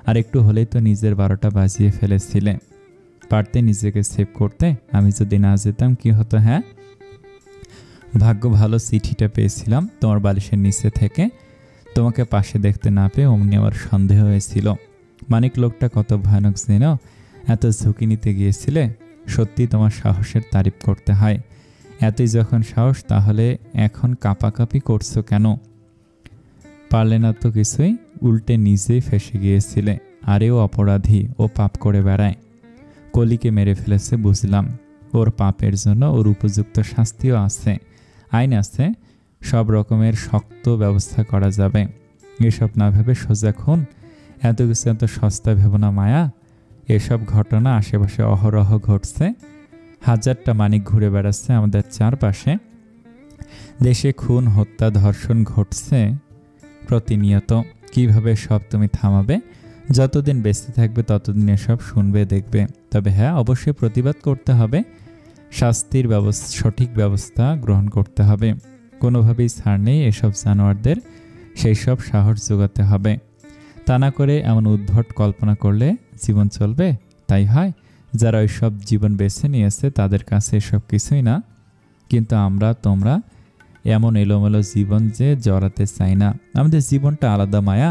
আর একটু হলেই তো নিজের 12টা বাজিয়ে ফেলেছিলে। পারতে নিজেকে সেভ করতে। আমি যদি না যেতাম কি হতো, হ্যাঁ? ভাগ্য ভালো চিঠিটা পেয়েছিলাম তোমার বালিশের নিচে থেকে। তোমাকে পাশে দেখতে না পেয়ে অমনি আমার সন্দেহ হয়েছিল। মানিক লোকটা কত ভয়ানক যেন, এত ঝুঁকি নিতে গিয়েছিলে। সত্যি তোমার সাহসের তারিফ করতে হয়। এতই যখন সাহস, তাহলে এখন কাঁপাকাঁপি করছো কেন? পারলে না তো কিছুই, উল্টে নিজেই ফেসে গিয়েছিলে। আরেও অপরাধী, ও পাপ করে বেড়ায়। কলিকে মেরে ফেলেছে বুঝলাম, ওর পাপের জন্য ওর উপযুক্ত শাস্তিও আছে, আইন আছে, সব রকমের শক্ত ব্যবস্থা করা যাবে। এসব না ভেবে সোজা খুন, এত কিছু এত সস্তা ভেবো না মায়া। এসব ঘটনা আশেপাশে অহরহ ঘটছে। হাজারটা মানিক ঘুরে বেড়াচ্ছে আমাদের চারপাশে। দেশে খুন, হত্যা, ধর্ষণ ঘটছে প্রতিনিয়ত। কিভাবে সব তুমি থামাবে? যতদিন বেঁচে থাকবে ততদিন এসব শুনবে, দেখবে। তবে হ্যাঁ, অবশ্যই প্রতিবাদ করতে হবে, শাস্তির সঠিক ব্যবস্থা গ্রহণ করতে হবে। কোনোভাবেই ছাড় নেই এসব জানোয়ারদের, সেই সব সাহস যোগাতে হবে। তা না করে এমন উদ্ভট কল্পনা করলে জীবন চলবে? তাই হয়, যারা ওইসব জীবন বেছে নিয়েছে তাদের কাছে এসব কিছুই না। কিন্তু আমরা, তোমরা এমন এলোমেলো জীবন যে জড়াতে চাই না। আমাদের জীবনটা আলাদা মায়া,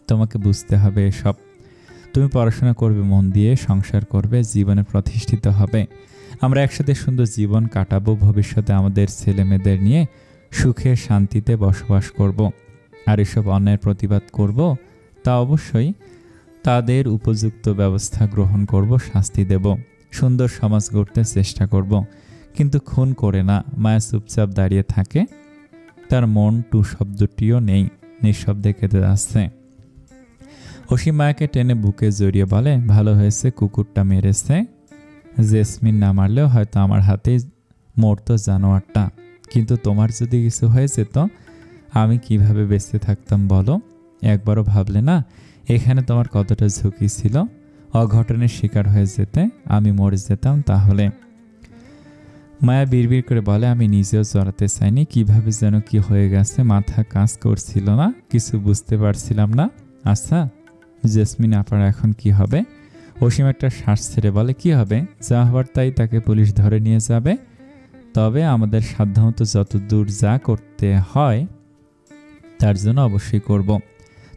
তোমাকে বুঝতে হবে এসব। তুমি পড়াশোনা করবে মন দিয়ে, সংসার করবে, জীবনে প্রতিষ্ঠিত হবে। আমরা একসাথে সুন্দর জীবন কাটাবো, ভবিষ্যতে আমাদের ছেলে মেয়েদের নিয়ে সুখে শান্তিতে বসবাস করব। আর এসব অন্যায়ের প্রতিবাদ করব, তা অবশ্যই তাদের উপযুক্ত ব্যবস্থা গ্রহণ করব, শাস্তি দেব, সুন্দর সমাজ গড়তে চেষ্টা করব। কিন্তু খুন করে না। মায়া চুপচাপ দাঁড়িয়ে থাকে, তার মন টু শব্দটিও নেই, নিঃশব্দে কেঁদে যাচ্ছে। অসীম মায়াকে টেনে বুকে জড়িয়ে বলে, ভালো হয়েছে কুকুরটা মেরেছে। জেসমিন না মারলেও হয়তো আমার হাতেই মরতো জানোয়ারটা। কিন্তু তোমার যদি কিছু হয়ে যেত, আমি কিভাবে বেঁচে থাকতাম বলো? একবারও ভাবলে না এখানে তোমার কতটা ঝুঁকি ছিল? অঘটনের শিকার হয়ে যেতে, আমি মরে যেতাম তাহলে। মায়া বিড়বিড় করে বলে, আমি নিজেও জড়াতে চাইনি, কিভাবে যেন কি হয়ে গেছে, মাথা কাজ করছিল না, কিছু বুঝতে পারছিলাম না। আচ্ছা, জেসমিন আপার এখন কি হবে? অসীম একটা শ্বাস ছেড়ে বলে, কি হবে? যা হবার তাই, তাকে পুলিশ ধরে নিয়ে যাবে। তবে আমাদের সাধ্যমতো যত দূর যা করতে হয় তার জন্য অবশ্যই করব।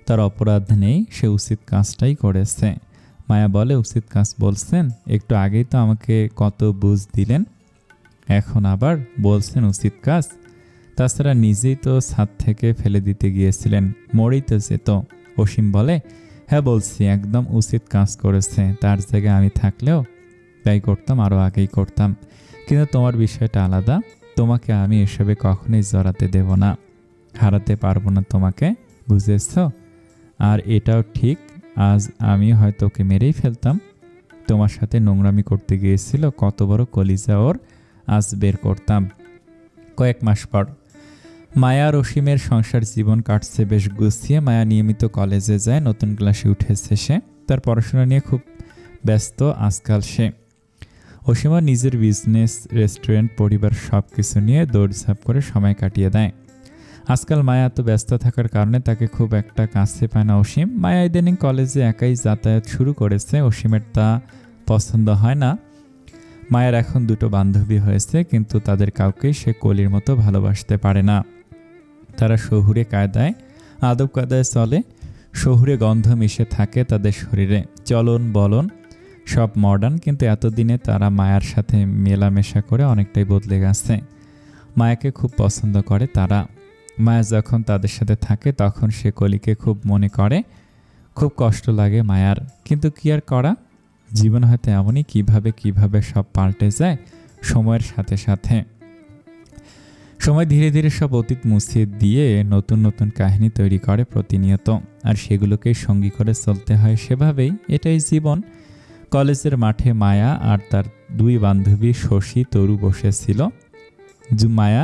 তার অপরাধ নেই, সে উচিত কাজটাই করেছে। মায়া বলে, উচিত কাজ বলছেন? একটু আগেই তো আমাকে কত বুঝ দিলেন, এখন আবার বলছেন উচিত কাজ? তাছাড়া নিজেই তো ছাদ থেকে ফেলে দিতে গিয়েছিলেন, মরেই তো যেত। অসীম বলে, হ্যাঁ বলছি, একদম উচিত কাজ করেছে। তার জায়গায় আমি থাকলেও তাই করতাম, আরও আগেই করতাম। কিন্তু তোমার বিষয়টা আলাদা, তোমাকে আমি এসবে কখনোই জড়াতে দেব না, হারাতে পারবো না তোমাকে, বুঝেছ? আর এটাও ঠিক, আজ আমি হয়তো ওকে মেরেই ফেলতাম। তোমার সাথে নোংরামি করতে গিয়েছিল, কত বড় কলিজা ওর, আজ বের করতাম। কয়েক মাস পর মায়া আর অসীমের সংসার জীবন কাটছে বেশ গুছিয়ে। মায়া নিয়মিত কলেজে যায়, নতুন ক্লাসে উঠেছে সে, তার পড়াশোনা নিয়ে খুব ব্যস্ত আজকাল সে। অসীমও নিজের বিজনেস, রেস্টুরেন্ট, পরিবার সব কিছু নিয়ে দৌড়ঝাঁপ করে সময় কাটিয়ে দেয়। আজকাল মায়া এত ব্যস্ত থাকার কারণে তাকে খুব একটা কাছে পায় না অসীম। মায়া ইদানিং কলেজে একাই যাতায়াত শুরু করেছে, অসীমের তা পছন্দ হয় না। মায়ের এখন দুটো বান্ধবী হয়েছে, কিন্তু তাদের কাউকেই সে কলির মতো ভালোবাসতে পারে না। তারা শহুরে কায়দায়, আদব কায়দায় চলে, শহুরে গন্ধ মিশে থাকে তাদের শরীরে, চলন বলন সব মডার্ন। কিন্তু এতদিনে তারা মায়ার সাথে মেলামেশা করে অনেকটাই বদলে গেছে। মায়াকে খুব পছন্দ করে তারা। মায়া যখন তাদের সাথে থাকে তখন সে কলিকে খুব মনে করে, খুব কষ্ট লাগে মায়ার। কিন্তু কি আর করা, জীবন হয়তো এমনই, কিভাবে কিভাবে সব পাল্টে যায় সময়ের সাথে সাথে। সময় ধীরে ধীরে সব অতীত মুছিয়ে দিয়ে নতুন নতুন কাহিনী তৈরি করে প্রতিনিয়ত, আর সেগুলোকেই সঙ্গী করে চলতে হয় সেভাবেই। এটাই জীবন। কলেজের মাঠে মায়া আর তার দুই বান্ধবী শশী তরু বসেছিল। মায়া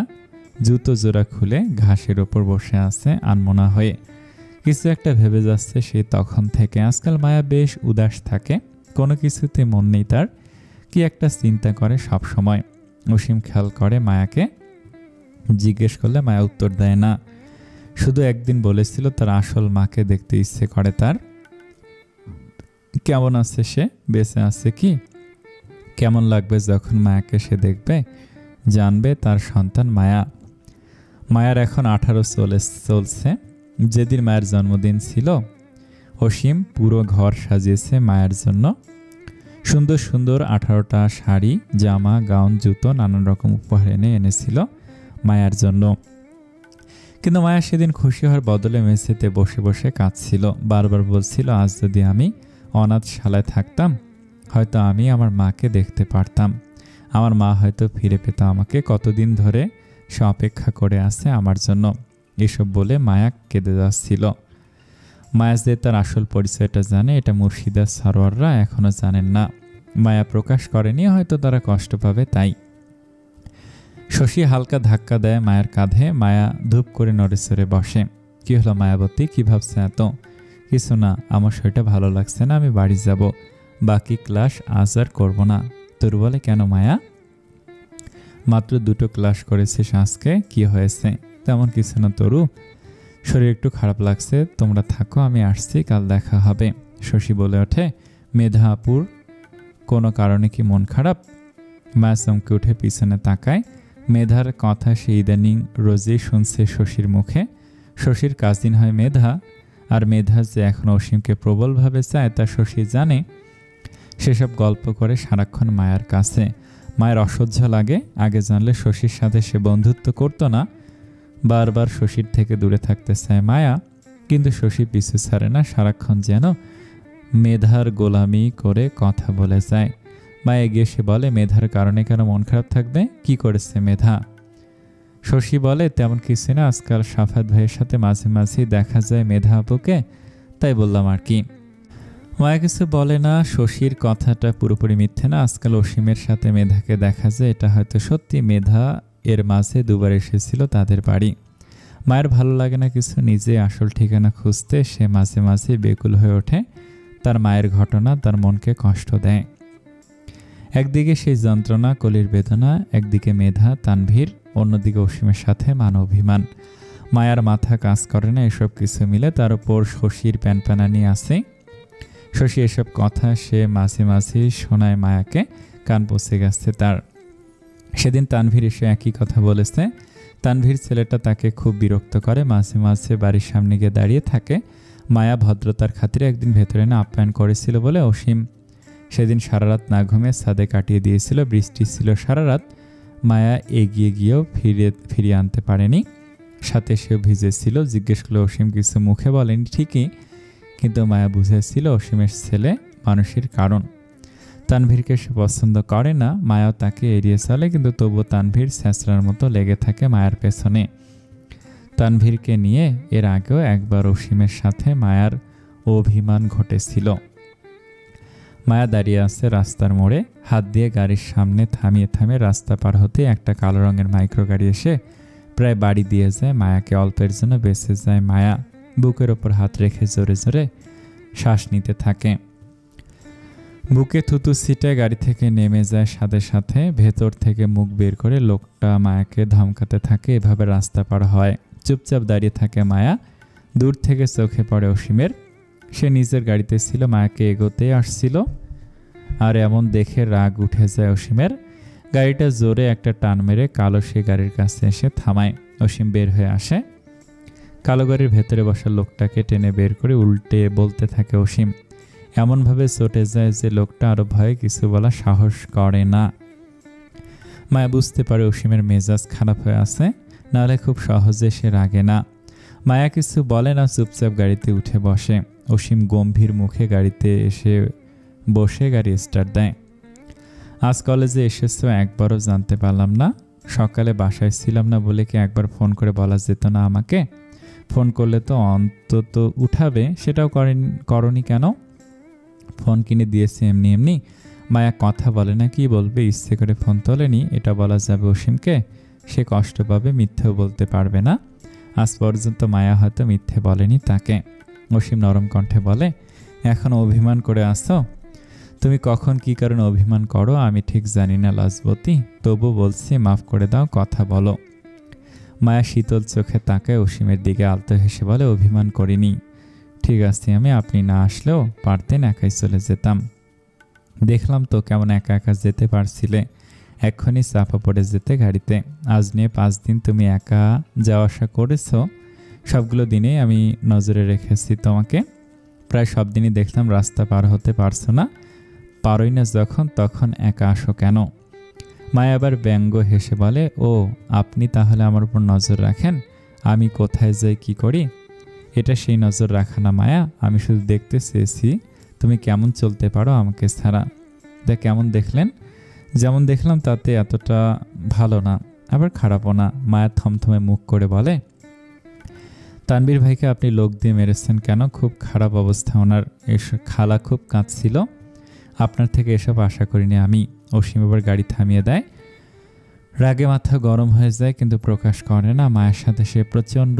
জুতো জোড়া খুলে ঘাসের ওপর বসে আছে আনমনা হয়ে, কিছু একটা ভেবে যাচ্ছে সে তখন থেকে। আজকাল মায়া বেশ উদাস থাকে, কোনো কিছুতে মন নেই তার, কি একটা চিন্তা করে সব সময়। অসীম খেয়াল করে মায়াকে, জিজ্ঞেস করলে মায়া উত্তর দেয় না। শুধু একদিন বলেছিল তার আসল মাকে দেখতে ইচ্ছে করে তার। কেমন আছে সে, বেঁচে আছে কি, কেমন লাগবে যখন মায়াকে সে দেখবে, জানবে তার সন্তান মায়া। মায়ার এখন 18 চলছে। যেদিন মায়ের জন্মদিন ছিল অসীম পুরো ঘর সাজিয়েছে মায়ের জন্য। সুন্দর সুন্দর 18টা শাড়ি, জামা, গাউন, জুতো, নানান রকম উপহার এনেছিল মায়ার জন্য। কিন্তু মায়া সেদিন খুশি হওয়ার বদলে মেঝেতে বসে বসে কাঁদছিল। বারবার বলছিল, আজ যদি আমি অনাথশালায় থাকতাম হয়তো আমি আমার মাকে দেখতে পারতাম, আমার মা হয়তো ফিরে পেত আমাকে, কতদিন ধরে সে অপেক্ষা করে আছে আমার জন্য। এসব বলে মায়া কেঁদে যাচ্ছিল। মায়া যে তার আসল পরিচয়টা জানে, এটা মুর্শিদা সারোয়াররা এখনো জানেন না। মায়া প্রকাশ করেনি, হয়তো তারা কষ্ট পাবে তাই। শশী হালকা ধাক্কা দেয় মায়ের কাঁধে। মায়া ধূপ করে নড়েচড়ে বসে। কি হলো মায়াবতী, কি ভাবছে এত? কিছু না, আমার শরীরটা ভালো লাগছে না, আমি বাড়ি যাব, বাকি ক্লাস আজ আর করবো না। তোর বলে, কেন মায়া? মাত্র 2টো ক্লাস করেছিস আজকে, কি হয়েছে? তেমন কিছু না তরু, শরীর একটু খারাপ লাগছে, তোমরা থাকো, আমি আসছি, কাল দেখা হবে। শশী বলে ওঠে, মেধা আপুর কোনো কারণে কি মন খারাপ? মায়া চমকে উঠে পিছনে তাকায়। মেধার কথা সে ইদানিং রোজই শুনছে শশীর মুখে। শশীর কাজিন হয় মেধা, আর মেধা যে এখন অসীমকে প্রবলভাবে চায় তা শশী জানে। সেসব গল্প করে সারাক্ষণ মায়ার কাছে। মায়ের অসহ্য লাগে। আগে জানলে শশীর সাথে সে বন্ধুত্ব করতো না, বারবার শশীর থেকে দূরে থাকতে চায় মায়া। কিন্তু শশী পিছু ছাড়ে না, সারাক্ষণ যেন মেধার গোলামি করে কথা বলে যায়। মায়া গিয়ে সে বলে, মেধার কারণে কেন মন খারাপ থাকবে, কি করেছে মেধা? শশী বলে, তেমন কিছু না, আজকাল সাফাত ভাইয়ের সাথে মাঝে মাঝেই দেখা যায় মেধা আপুকে, তাই বললাম আর কি। মায়া কিছু বলে না। শশীর কথাটা পুরোপুরি মিথ্যে না, আজকাল অসীমের সাথে মেধাকে দেখা যায়, এটা হয়তো সত্যি। মেধা এর মাঝে 2বার এসেছিল তাদের বাড়ি। মায়ের ভালো লাগে না কিছু, নিজে আসল ঠিকানা খুঁজতে সে মাঝে মাঝে বেকুল হয়ে ওঠে। তার মায়ের ঘটনা তার মনকে কষ্ট দেয়। একদিকে সেই যন্ত্রণা, কলির বেদনা, একদিকে মেধা, তানভীর, অন্যদিকে অসীমের সাথে মান অভিমান। মায়ার মাথা কাজ করে না এসব কিছু মিলে। তার উপর শশীর প্যানপ্যানানি আছে। শশী এসব কথা সে মাঝে মাঝে শোনায় মায়াকে, কান পচে গেছে তার। সেদিন তানভীর এসে একই কথা বলেছে। তানভীর ছেলেটা তাকে খুব বিরক্ত করে, মাঝে মাঝে বাড়ির সামনে গিয়ে দাঁড়িয়ে থাকে। মায়া ভদ্রতার খাতিরে একদিন ভেতরে না আপ্যায়ন করেছিল বলে অসীম সেদিন সারা রাত না ঘুমিয়ে ছাদে কাটিয়ে দিয়েছিল। বৃষ্টি ছিল সারা রাত। মায়া এগিয়ে গিয়েও ফিরিয়ে আনতে পারেনি, সাথে সেও ভিজেছিল। জিজ্ঞেস করলে অসীম কিছু মুখে বলেনি ঠিকই, কিন্তু মায়া বুঝেছিল অসীমের ছেলে মানুষের কারণ। তানভীরকে সে পছন্দ করে না, মায়াও তাকে এড়িয়ে চলে, কিন্তু তবুও তানভীর ছ্যাঁচড়ার মতো লেগে থাকে মায়ার পেছনে। তানভীরকে নিয়ে এর আগেও একবার অসীমের সাথে মায়ার অভিমান ঘটেছিল। মায়া দাঁড়িয়ে আছে রাস্তার মোড়ে, হাত দিয়ে গাড়ির সামনে থামিয়ে থামিয়ে রাস্তা পার হতে একটা কালো রঙের মাইক্রো গাড়ি এসে প্রায় বাড়ি দিয়ে যায় মায়াকে। অল্পের জন্য বেঁচে যায় মায়া। বুকের ওপর হাত রেখে জোরে জোরে শ্বাস নিতে থাকে। বুকে থুতু ছিটে গাড়ি থেকে নেমে যায় সাথে সাথে। ভেতর থেকে মুখ বের করে লোকটা মায়াকে ধমকাতে থাকে। এভাবে রাস্তা পার হয়। চুপচাপ দাঁড়িয়ে থাকে মায়া। দূর থেকে চোখে পড়ে অসীমের। সে নিজের গাড়িতে ছিল, মায়াকে এগোতে আসছিল, আর এমন দেখে রাগ উঠে যায় অসীমের। গাড়িটা জোরে একটা টান মেরে কালো সে গাড়ির কাছে এসে থামায়। অসীম বের হয়ে আসে। কালো গাড়ির ভেতরে বসা লোকটাকে টেনে বের করে উল্টে বলতে থাকে অসীম। এমনভাবে চটে যায় যে লোকটা আরো ভয়ে কিছু বলা সাহস করে না। মায়া বুঝতে পারে অসীমের মেজাজ খারাপ হয়ে আছে, নাহলে খুব সহজে সে রাগে না। মায়া কিছু বলে না, চুপচাপ গাড়িতে উঠে বসে। অসীম গম্ভীর মুখে গাড়িতে এসে বসে গাড়ি স্টার্ট দেয়। আজ কলেজে এসেছো একবারও জানতে পারলাম না। সকালে বাসায় ছিলাম না বলে কি একবার ফোন করে বলা যেত না আমাকে? ফোন করলে তো অন্তত উঠাবে, সেটাও করনি কেন? ফোন কিনে দিয়েছে এমনি এমনি। মায়া কথা বলে না, কি বলবে? ইচ্ছে করে ফোন তোলেনি এটা বলা যাবে অসীমকে? সে কষ্ট পাবে, মিথ্যেও বলতে পারবে না। আজ পর্যন্ত মায়া হয়তো মিথ্যে বলেনি তাকে। অসীম নরম কণ্ঠে বলে, এখন অভিমান করে আসো? তুমি কখন কি কারণে অভিমান করো আমি ঠিক জানি না লাজবতী, তবু বলছি মাফ করে দাও, কথা বলো। মায়া শীতল চোখে তাকায় অসীমের দিকে, আলতো হেসে বলে, অভিমান করিনি। ঠিক আছে, আপনি না আসলেও পারতেন, একাই চলে যেতাম। দেখলাম তো কেমন একা একা যেতে পারছিলে, এক্ষুনি চাপা পড়ে যেতে গাড়িতে। আজ নিয়ে 5 দিন তুমি একা যাওয়া আসা করেছো, সবগুলো দিনেই আমি নজরে রেখেছি তোমাকে। প্রায় সব দিনই দেখলাম রাস্তা পার হতে পারছো না, পারোই না যখন তখন একা আসো কেন? মায়া আবার ব্যঙ্গ হেসে বলে, ও আপনি তাহলে আমার উপর নজর রাখেন, আমি কোথায় যাই কি করি? এটা সেই নজর রাখা না মায়া, আমি শুধু দেখতে চেয়েছি তুমি কেমন চলতে পারো আমাকে ছাড়া। তা কেমন দেখলেন? যেমন দেখলাম তাতে এতটা ভালো না, আবার খারাপও না। মায়া থমথমে মুখ করে বলে, তানভীর ভাইকে আপনি লোক দিয়ে মেরেছেন কেন? খুব খারাপ অবস্থা ওনার, খালা খুব কাঁদছিল। আপনার থেকে এসব আশা করিনি আমি। অসীম আবার গাড়ি থামিয়ে দেয়। রাগে মাথা গরম হয়ে যায়, কিন্তু প্রকাশ করে না। মায়ের সাথে সে প্রচণ্ড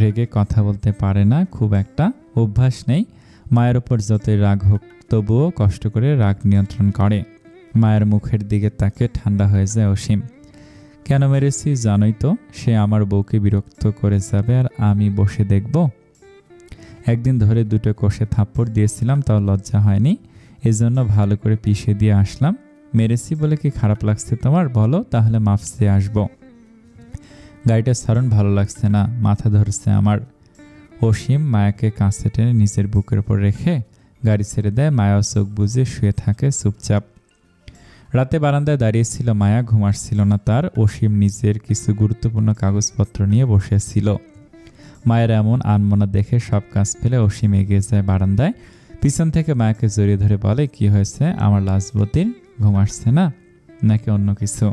রেগে কথা বলতে পারে না, খুব একটা অভ্যাস নেই। মায়ের ওপর যতই রাগ হোক তবুও কষ্ট করে রাগ নিয়ন্ত্রণ করে। মায়ের মুখের দিকে তাকে ঠান্ডা হয়ে যায় অসীম। কেন মেরেছি জানোই তো? সে আমার বউকে বিরক্ত করে যাবে আর আমি বসে দেখব? একদিন ধরে 2টো কষে থাপ্পড় দিয়েছিলাম, তাও লজ্জা হয়নি, এজন্য ভালো করে পিষে দিয়ে আসলাম। মেরেছি বলে কি খারাপ লাগছে তোমার? বলো তাহলে মাফ চেয়ে আসবো। গাড়িটা ছাড়ুন, ভালো লাগছে না, মাথা ধরছে আমার। অসীম মায়াকে কাছে টেনে নিজের বুকের উপর রেখে গাড়ি ছেড়ে দেয়। মায়া চোখ বুজে শুয়ে থাকে চুপচাপ। রাতে বারান্দায় দাঁড়িয়েছিল মায়া, ঘুম আসছিল না তার। অসীম নিজের কিছু গুরুত্বপূর্ণ কাগজপত্র নিয়ে বসেছিল। মায়ের এমন আনমনা দেখে সব কাজ ফেলে অসীম এগিয়ে যায় বারান্দায়। পিছন থেকে মায়াকে জড়িয়ে ধরে বলে, কি হয়েছে আমার লাজবতীর? ঘুম আসছে না নাকি অন্য কিছু?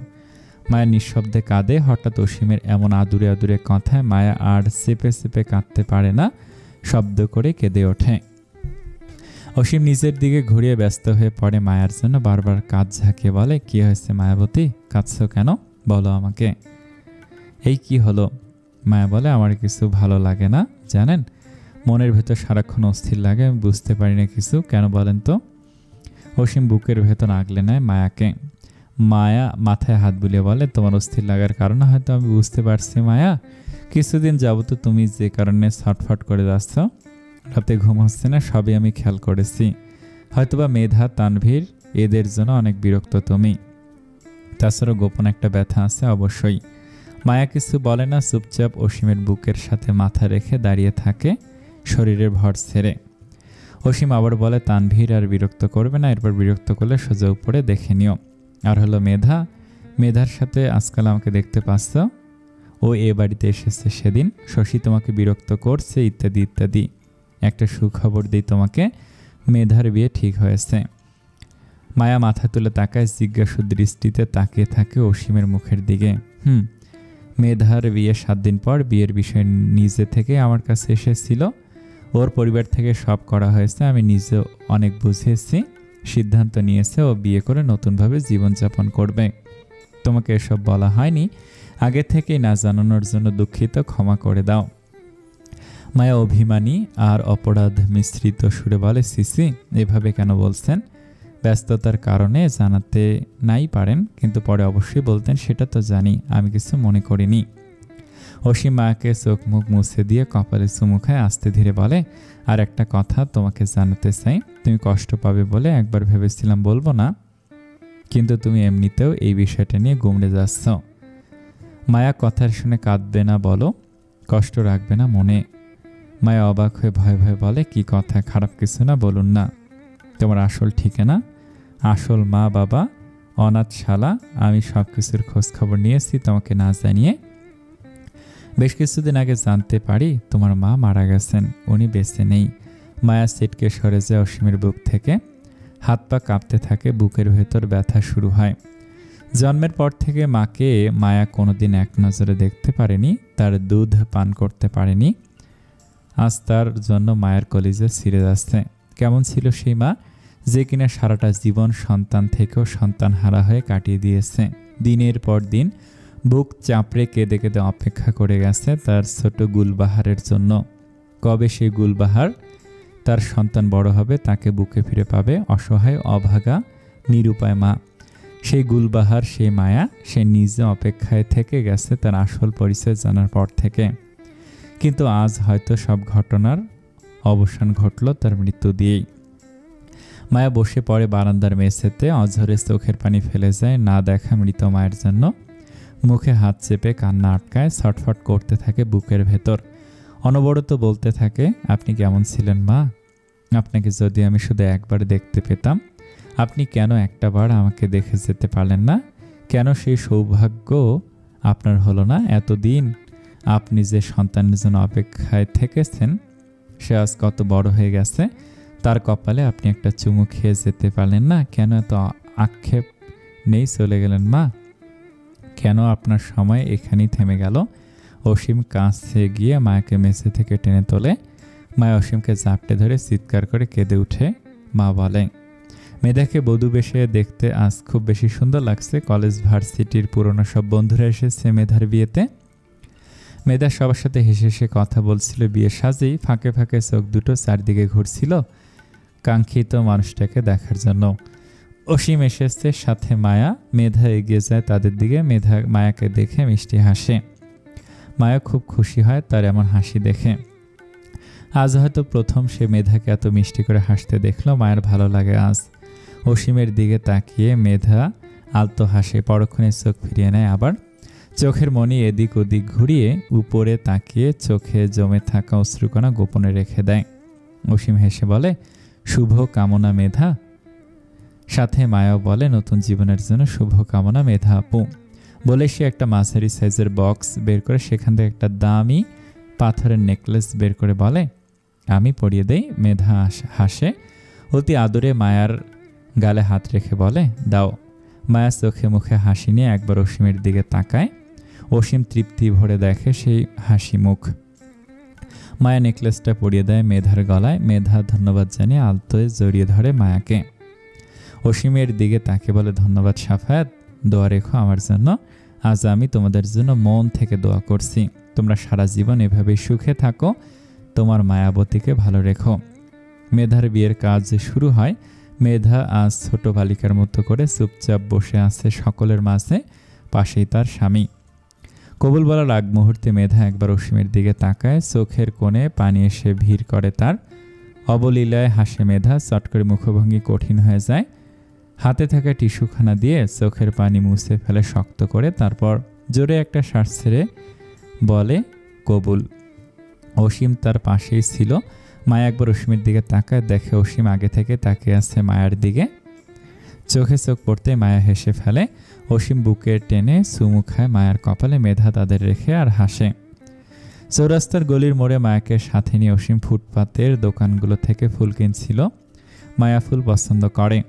মায়া নিঃশব্দে কাঁদে। হঠাৎ অসীমের এমন আদুরে আদুরে কথায় মায়া আর চেপে চেপে কাঁদতে পারে না, শব্দ করে কেঁদে ওঠে। অসীম নিজের দিকে ঘুরিয়ে ব্যস্ত হয়ে পড়ে মায়ার জন্য, বারবার কাঁধ ঝাঁকিয়ে বলে, কি হয়েছে মায়াবতী, কাঁদছ কেন? বলো আমাকে। এই কি হলো? মায়া বলে, আমার কিছু ভালো লাগে না জানেন, মনের ভেতর সারাক্ষণ অস্থির লাগে, আমি বুঝতে পারি না কিছু, কেন বলেন তো? অসীম বুকের ভেতর আগলে নেয় মায়াকে। মায়া মাথায় হাত বুলিয়ে বলে, তোমার অস্থির লাগার কারণ হয়তো আমি বুঝতে পারছি মায়া। কিছুদিন যাবত তুমি যে কারণে ছটফট করে যাচ্ছ, রাতে ঘুম হচ্ছে না, সবই আমি খেয়াল করেছি। হয়তোবা মেধা, তানভীর এদের জন্য অনেক বিরক্ত তুমি। তাছাড়া গোপন একটা ব্যথা আছে অবশ্যই। মায়া কিছু বলে না, চুপচাপ অসীমের বুকের সাথে মাথা রেখে দাঁড়িয়ে থাকে, শরীরের ভর ছেড়ে। অসীম আবার বলে, তানভীর আর বিরক্ত করবে না, এরপর বিরক্ত করলে সোজা উপরে দেখে নিও। আর হলো মেধা, মেধার সাথে আজকাল আমাকে দেখতে পাচ্ছ, ও এ বাড়িতে এসেছে সেদিন, শশী তোমাকে বিরক্ত করছে, ইত্যাদি ইত্যাদি। একটা সুখবর দিই তোমাকে, মেধার বিয়ে ঠিক হয়েছে। মায়া মাথা তুলে তাকায়, জিজ্ঞাসু দৃষ্টিতে তাকিয়ে থাকে অসীমের মুখের দিকে। মেধার বিয়ে 7 দিন পর, বিয়ের বিষয় নিজে থেকে আমার কাছে এসেছিল। ওর পরিবার থেকে সব করা হয়েছে, আমি নিজে অনেক বুঝিয়েছি, সিদ্ধান্ত নিয়েছে ও বিয়ে করে নতুনভাবে জীবনযাপন করবে। তোমাকে এসব বলা হয়নি, আগে থেকেই না জানানোর জন্য দুঃখিত, ক্ষমা করে দাও। মায়া অভিমানী আর অপরাধ মিশ্রিত সুরে বলে, সিসি এভাবে কেন বলছেন? ব্যস্ততার কারণে জানাতে নাই পারেন, কিন্তু পরে অবশ্যই বলতেন, সেটা তো জানি, আমি কিছু মনে করিনি। অসীম মায়াকে চোখ মুখ মুছে দিয়ে কপালে চুমু খায়, আস্তে ধীরে বলে, আর একটা কথা তোমাকে জানাতে চাই, তুমি কষ্ট পাবে বলে একবার ভেবেছিলাম বলবো না, কিন্তু তুমি এমনিতেও এই বিষয়টা নিয়ে গুমড়ে যাচ্ছ। মায়া কথার শুনে কাঁদবে না বলো, কষ্ট রাখবে না মনে। মায়া অবাক হয়ে ভয়ে ভয়ে বলে, কি কথা, খারাপ কিছু না, বলুন না। তোমার আসল ঠিকানা, আসল মা বাবা অনাথ শালা, আমি সব কিছুর খোঁজ খবর নিয়েছি তোমাকে না জানিয়ে। বেশ কিছুদিন আগে জানতে পারি তোমার মা মারা গেছেন, উনি বেঁচে নেই। মায়া সিটকে সরে যায় অসীমের বুক থেকে। হাত পা কাঁপতে থাকে, বুকের ভেতর ব্যথা শুরু হয়। জন্মের পর থেকে মাকে মায়া কোনোদিন এক নজরে দেখতে পারেনি, তার দুধ পান করতে পারেনি। আজ তার জন্য মায়ের কলিজা ছিঁড়ে যাচ্ছে। কেমন ছিল সেই মা, যে কিনা সারাটা জীবন সন্তান থেকেও সন্তান হারা হয়ে কাটিয়ে দিয়েছে। দিনের পর দিন বুক চাপড়ে কেঁদে কেঁদে অপেক্ষা করে গেছে তার ছোট গুলবাহারের জন্য। কবে সেই গুলবাহার তার সন্তান বড় হবে, তাকে বুকে ফিরে পাবে। অসহায়, অভাগা, নিরুপায় মা। সেই গুলবাহার, সেই মায়া, সে নিজে অপেক্ষায় থেকে গেছে তার আসল পরিচয় জানার পর থেকে। কিন্তু আজ হয়তো সব ঘটনার অবসান ঘটল তার মৃত্যু দিয়েই। মায়া বসে পড়ে বারান্দার মেঝেতে, অঝরে চোখের পানি ফেলে যায় না দেখা মৃত মায়ের জন্য। মুখে হাত চেপে কান্না আটকায়, ছটফট করতে থাকে বুকের ভেতর। অনবরত বলতে থাকে, আপনি কেমন ছিলেন মা? আপনাকে যদি আমি শুধু একবার দেখতে পেতাম। আপনি কেন একটাবার আমাকে দেখে যেতে পারলেন না? কেন সেই সৌভাগ্য আপনার হলো না? এতদিন আপনি যে সন্তানের জন্য অপেক্ষায় থেকেছেন, সে আজ কত বড় হয়ে গেছে, তার কপালে আপনি একটা চুমু খেয়ে যেতে পারলেন না? কেন এত আক্ষেপ নেই চলে গেলেন মা? কেন আপনার সময় এখানেই থেমে গেল? অসীম কাছে গিয়ে মায়াকে মেঝে থেকে টেনে তোলে। মায়া অসীমকে জাপটে ধরে চিৎকার করে কেঁদে উঠে। মা বলে, মেধাকে বধূ বেশে দেখতে আজ খুব বেশি সুন্দর লাগছে। কলেজ ভার্সিটির পুরনো সব বন্ধুরা এসেছে মেধার বিয়েতে। মেধা সবার সাথে হেসে হেসে কথা বলছিল। বিয়ের সাজেই ফাঁকে ফাঁকে চোখ দুটো চারদিকে ঘুরছিল কাঙ্ক্ষিত মানুষটাকে দেখার জন্য। অসীম এসেছে, সাথে মায়া। মেধা এগিয়ে যায় তাদের দিকে। মেধা মায়াকে দেখে মিষ্টি হাসে। মায়া খুব খুশি হয় তার এমন হাসি দেখে। আজ হয়তো প্রথম সে মেধাকে এত মিষ্টি করে হাসতে দেখলো। মায়ের ভালো লাগে আজ। অসীমের দিকে তাকিয়ে মেধা আলতো হাসে, পরক্ষণে চোখ ফিরিয়ে নেয় আবার। চোখের মনি এদিক ওদিক ঘুরিয়ে উপরে তাকিয়ে চোখে জমে থাকা অশ্রুকণা গোপনে রেখে দেয়। অসীম হেসে বলে, শুভ কামনা মেধা। সাথে মায়াও বলে, নতুন জীবনের জন্য শুভ কামনা মেধা আপু। বলে সে একটা মাঝারি সাইজের বক্স বের করে সেখান থেকে একটা দামি পাথরের নেকলেস বের করে বলে, আমি পরিয়ে দেই। মেধা হাসে, অতি আদরে মায়ার গালে হাত রেখে বলে, দাও। মায়া চোখে মুখে হাসি নিয়ে একবার অসীমের দিকে তাকায়। অসীম তৃপ্তি ভরে দেখে সেই হাসি মুখ। মায়া নেকলেসটা পরিয়ে দেয় মেধার গলায়। মেধা ধন্যবাদ জানিয়ে আলতোয় জড়িয়ে ধরে মায়াকে। অসীমের দিকে তাকে বলে, ধন্যবাদ সাফায়াত, দোয়া রেখো আমার জন্য। আজ আমি তোমাদের জন্য মন থেকে দোয়া করছি। তোমরা সারা জীবন এভাবেই সুখে থাকো, তোমার মায়াবতীকে ভালো রেখো। মেধার বিয়ের কাজ শুরু হয়। মেধা আজ ছোট বালিকার মতো করে চুপচাপ বসে আছে সকলের মাঝে, পাশেই তার স্বামী। কবুল বলার আগ মুহূর্তে মেধা একবার অসীমের দিকে তাকায়। চোখের কোণে পানি এসে ভিড় করে তার। অবলীলায় হাসে মেধা। চট করে মুখভঙ্গি কঠিন হয়ে যায়। হাতে থাকা টিস্যুখানা দিয়ে চোখের পানি মুছে ফেলে শক্ত করে। তারপর জোরে একটা শ্বাস ছেড়ে বলে, কবুল। অসীম তার পাশেই ছিল। মায়া একবার অসীমের দিকে তাকায়, দেখে অসীম আগে থেকে তাকিয়ে আছে মায়ার দিকে। চোখে চোখ পড়তে মায়া হেসে ফেলে। অসীম বুকে টেনে চুমু খায় মায়ার কপালে। মেধা তাদের রেখে আর হাসে। চৌরাস্তার গলির মোড়ে মায়াকে সাথে নিয়ে অসীম ফুটপাতের দোকানগুলো থেকে ফুল কিনছিল। মায়া ফুল পছন্দ করে।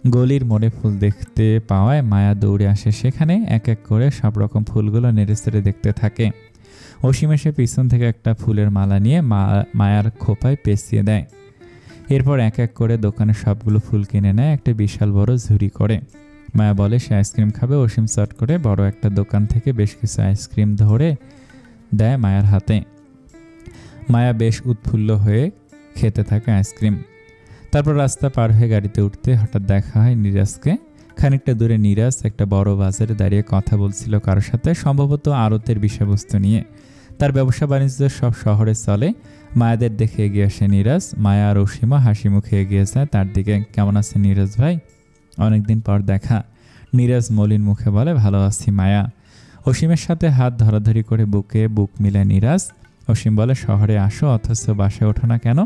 গলির মোড়ে ফুল দেখতে পাওয়ায় মায়া দৌড়ে আসে সেখানে। এক এক করে সব রকম ফুলগুলো নেড়ে চেড়ে দেখতে থাকে। অসীম এসে পিছন থেকে একটা ফুলের মালা নিয়ে মায়ার খোপায় পেঁচিয়ে দেয়। এরপর এক এক করে দোকানে সবগুলো ফুল কিনে নেয় একটা বিশাল বড় ঝুড়ি করে। মায়া বলে সে আইসক্রিম খাবে। অসীম চট করে বড় একটা দোকান থেকে বেশ কিছু আইসক্রিম ধরে দেয় মায়ার হাতে। মায়া বেশ উৎফুল্ল হয়ে খেতে থাকে আইসক্রিম। তারপর রাস্তা পার হয়ে গাড়িতে উঠতে হঠাৎ দেখা হয় নিরাজকে। খানিকটা দূরে নিরাজ একটা বড় বাজারে দাঁড়িয়ে কথা বলছিল কারোর সাথে, সম্ভবত আড়তের বিষয়বস্তু নিয়ে। তার ব্যবসা বাণিজ্য সব শহরে চলে। মায়াদের দেখে এগিয়ে আসে নিরাজ। মায়া আর অসীমা হাসি মুখে এগিয়ে যায় তার দিকে। কেমন আছে নিরাজ ভাই? অনেকদিন পর দেখা। নিরাজ মলিন মুখে বলে, ভালো আছি মায়া। অসীমের সাথে হাত ধরাধরি করে বুকে বুক মিলে নিরাজ। অসীম বলে, শহরে আসো অথচ বাসায় ওঠো না কেন?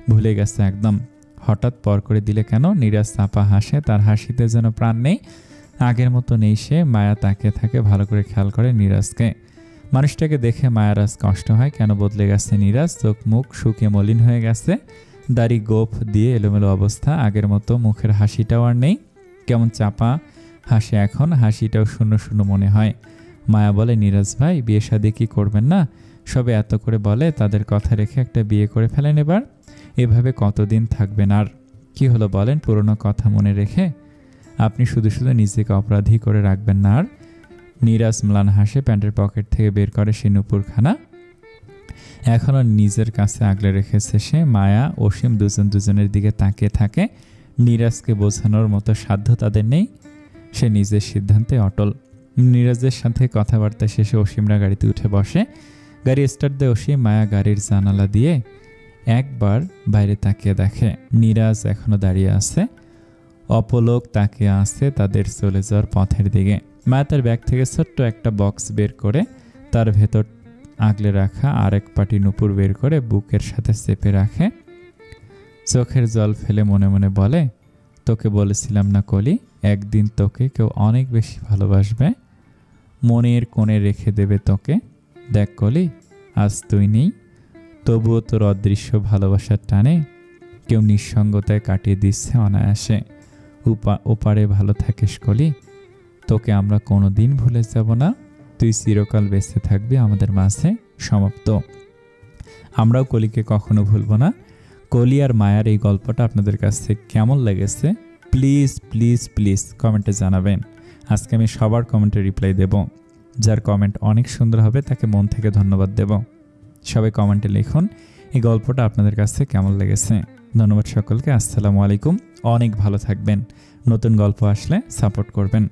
ভুলে গেছে একদম। হঠাৎ পর করে দিলে কেন? নিরাজ চাপা হাসে, তার হাসিতে যেন প্রাণ নেই। আগের মতো নেই সে। মায়া তাকিয়ে থাকে, ভালো করে খেয়াল করে নীরাজকে। মানুষটাকে দেখে মায়ার আজ কষ্ট হয়। কেন বদলে গেছে নীরাজ? চোখ মুখ শুকিয়ে মলিন হয়ে গেছে, দাড়ি গোঁফ দিয়ে এলোমেলো অবস্থা। আগের মতো মুখের হাসিটাও আর নেই, কেমন চাপা হাসি এখন। হাসিটাও শূন্য শূন্য মনে হয়। মায়া বলে, নীরাজ ভাই, বিয়ে শাদী কি করবেন না? সবে এত করে বলে, তাদের কথা রেখে একটা বিয়ে করে ফেলেন এবার। এভাবে কতদিন থাকবেন আর? কি হলো বলেন, পুরনো কথা মনে রেখে আপনি শুধু শুধু নিজেকে অপরাধী করে রাখবেন না আর? নীরাজ ম্লান হাসে, প্যান্টের পকেট থেকে বের করে সে নুপুরখানা। এখনও নিজের কাছে আগলে রেখেছে সে। মায়া অসীম দুজনের দিকে তাকিয়ে থাকে। নীরাজকে বোঝানোর মতো সাধ্য তাদের নেই। সে নিজের সিদ্ধান্তে অটল। নীরাজের সাথে কথাবার্তা শেষে অসীমরা গাড়িতে উঠে বসে। গাড়ি স্টার্ট দেয় অসীম। মায়া গাড়ির জানালা দিয়ে একবার বাইরে তাকিয়ে দেখে নীরাজ এখনো দাঁড়িয়ে আছে, অপলক তাকিয়ে আছে তাদের চলে যাওয়ার পথের দিকে। মায়া তার ব্যাগ থেকে ছোট্ট একটা বক্স বের করে তার ভেতর আগলে রাখা আরেক পাটি নুপুর বের করে বুকের সাথে চেপে রাখে। চোখের জল ফেলে মনে মনে বলে, তোকে বলেছিলাম না কলি, একদিন তোকে কেউ অনেক বেশি ভালোবাসবে, মনের কোণে রেখে দেবে তোকে। দেখ কলি, আজ তুই নেই, তবুও তোর অদৃশ্য ভালোবাসার টানে কেউ নিঃসঙ্গতায় কাটিয়ে দিচ্ছে অনায়াসে। ওপারে ভালো থাকিস কলি, তোকে আমরা কোনো দিন ভুলে যাব না। তুই চিরকাল বেঁচে থাকবি আমাদের মাঝে। সমাপ্ত। আমরাও কলিকে কখনো ভুলব না। কলি আর মায়ার এই গল্পটা আপনাদের কাছে কেমন লেগেছে প্লিজ প্লিজ প্লিজ কমেন্টে জানাবেন। আজকে আমি সবার কমেন্টে রিপ্লাই দেব। যার কমেন্ট অনেক সুন্দর হবে তাকে মন থেকে ধন্যবাদ দেব। সবাই কমেন্টে লিখুন এই গল্পটা আপনাদের কাছে কেমন লেগেছে। ধন্যবাদ সকলকে। আসসালামু আলাইকুম। অনেক ভালো থাকবেন। নতুন গল্প আসলে সাপোর্ট করবেন।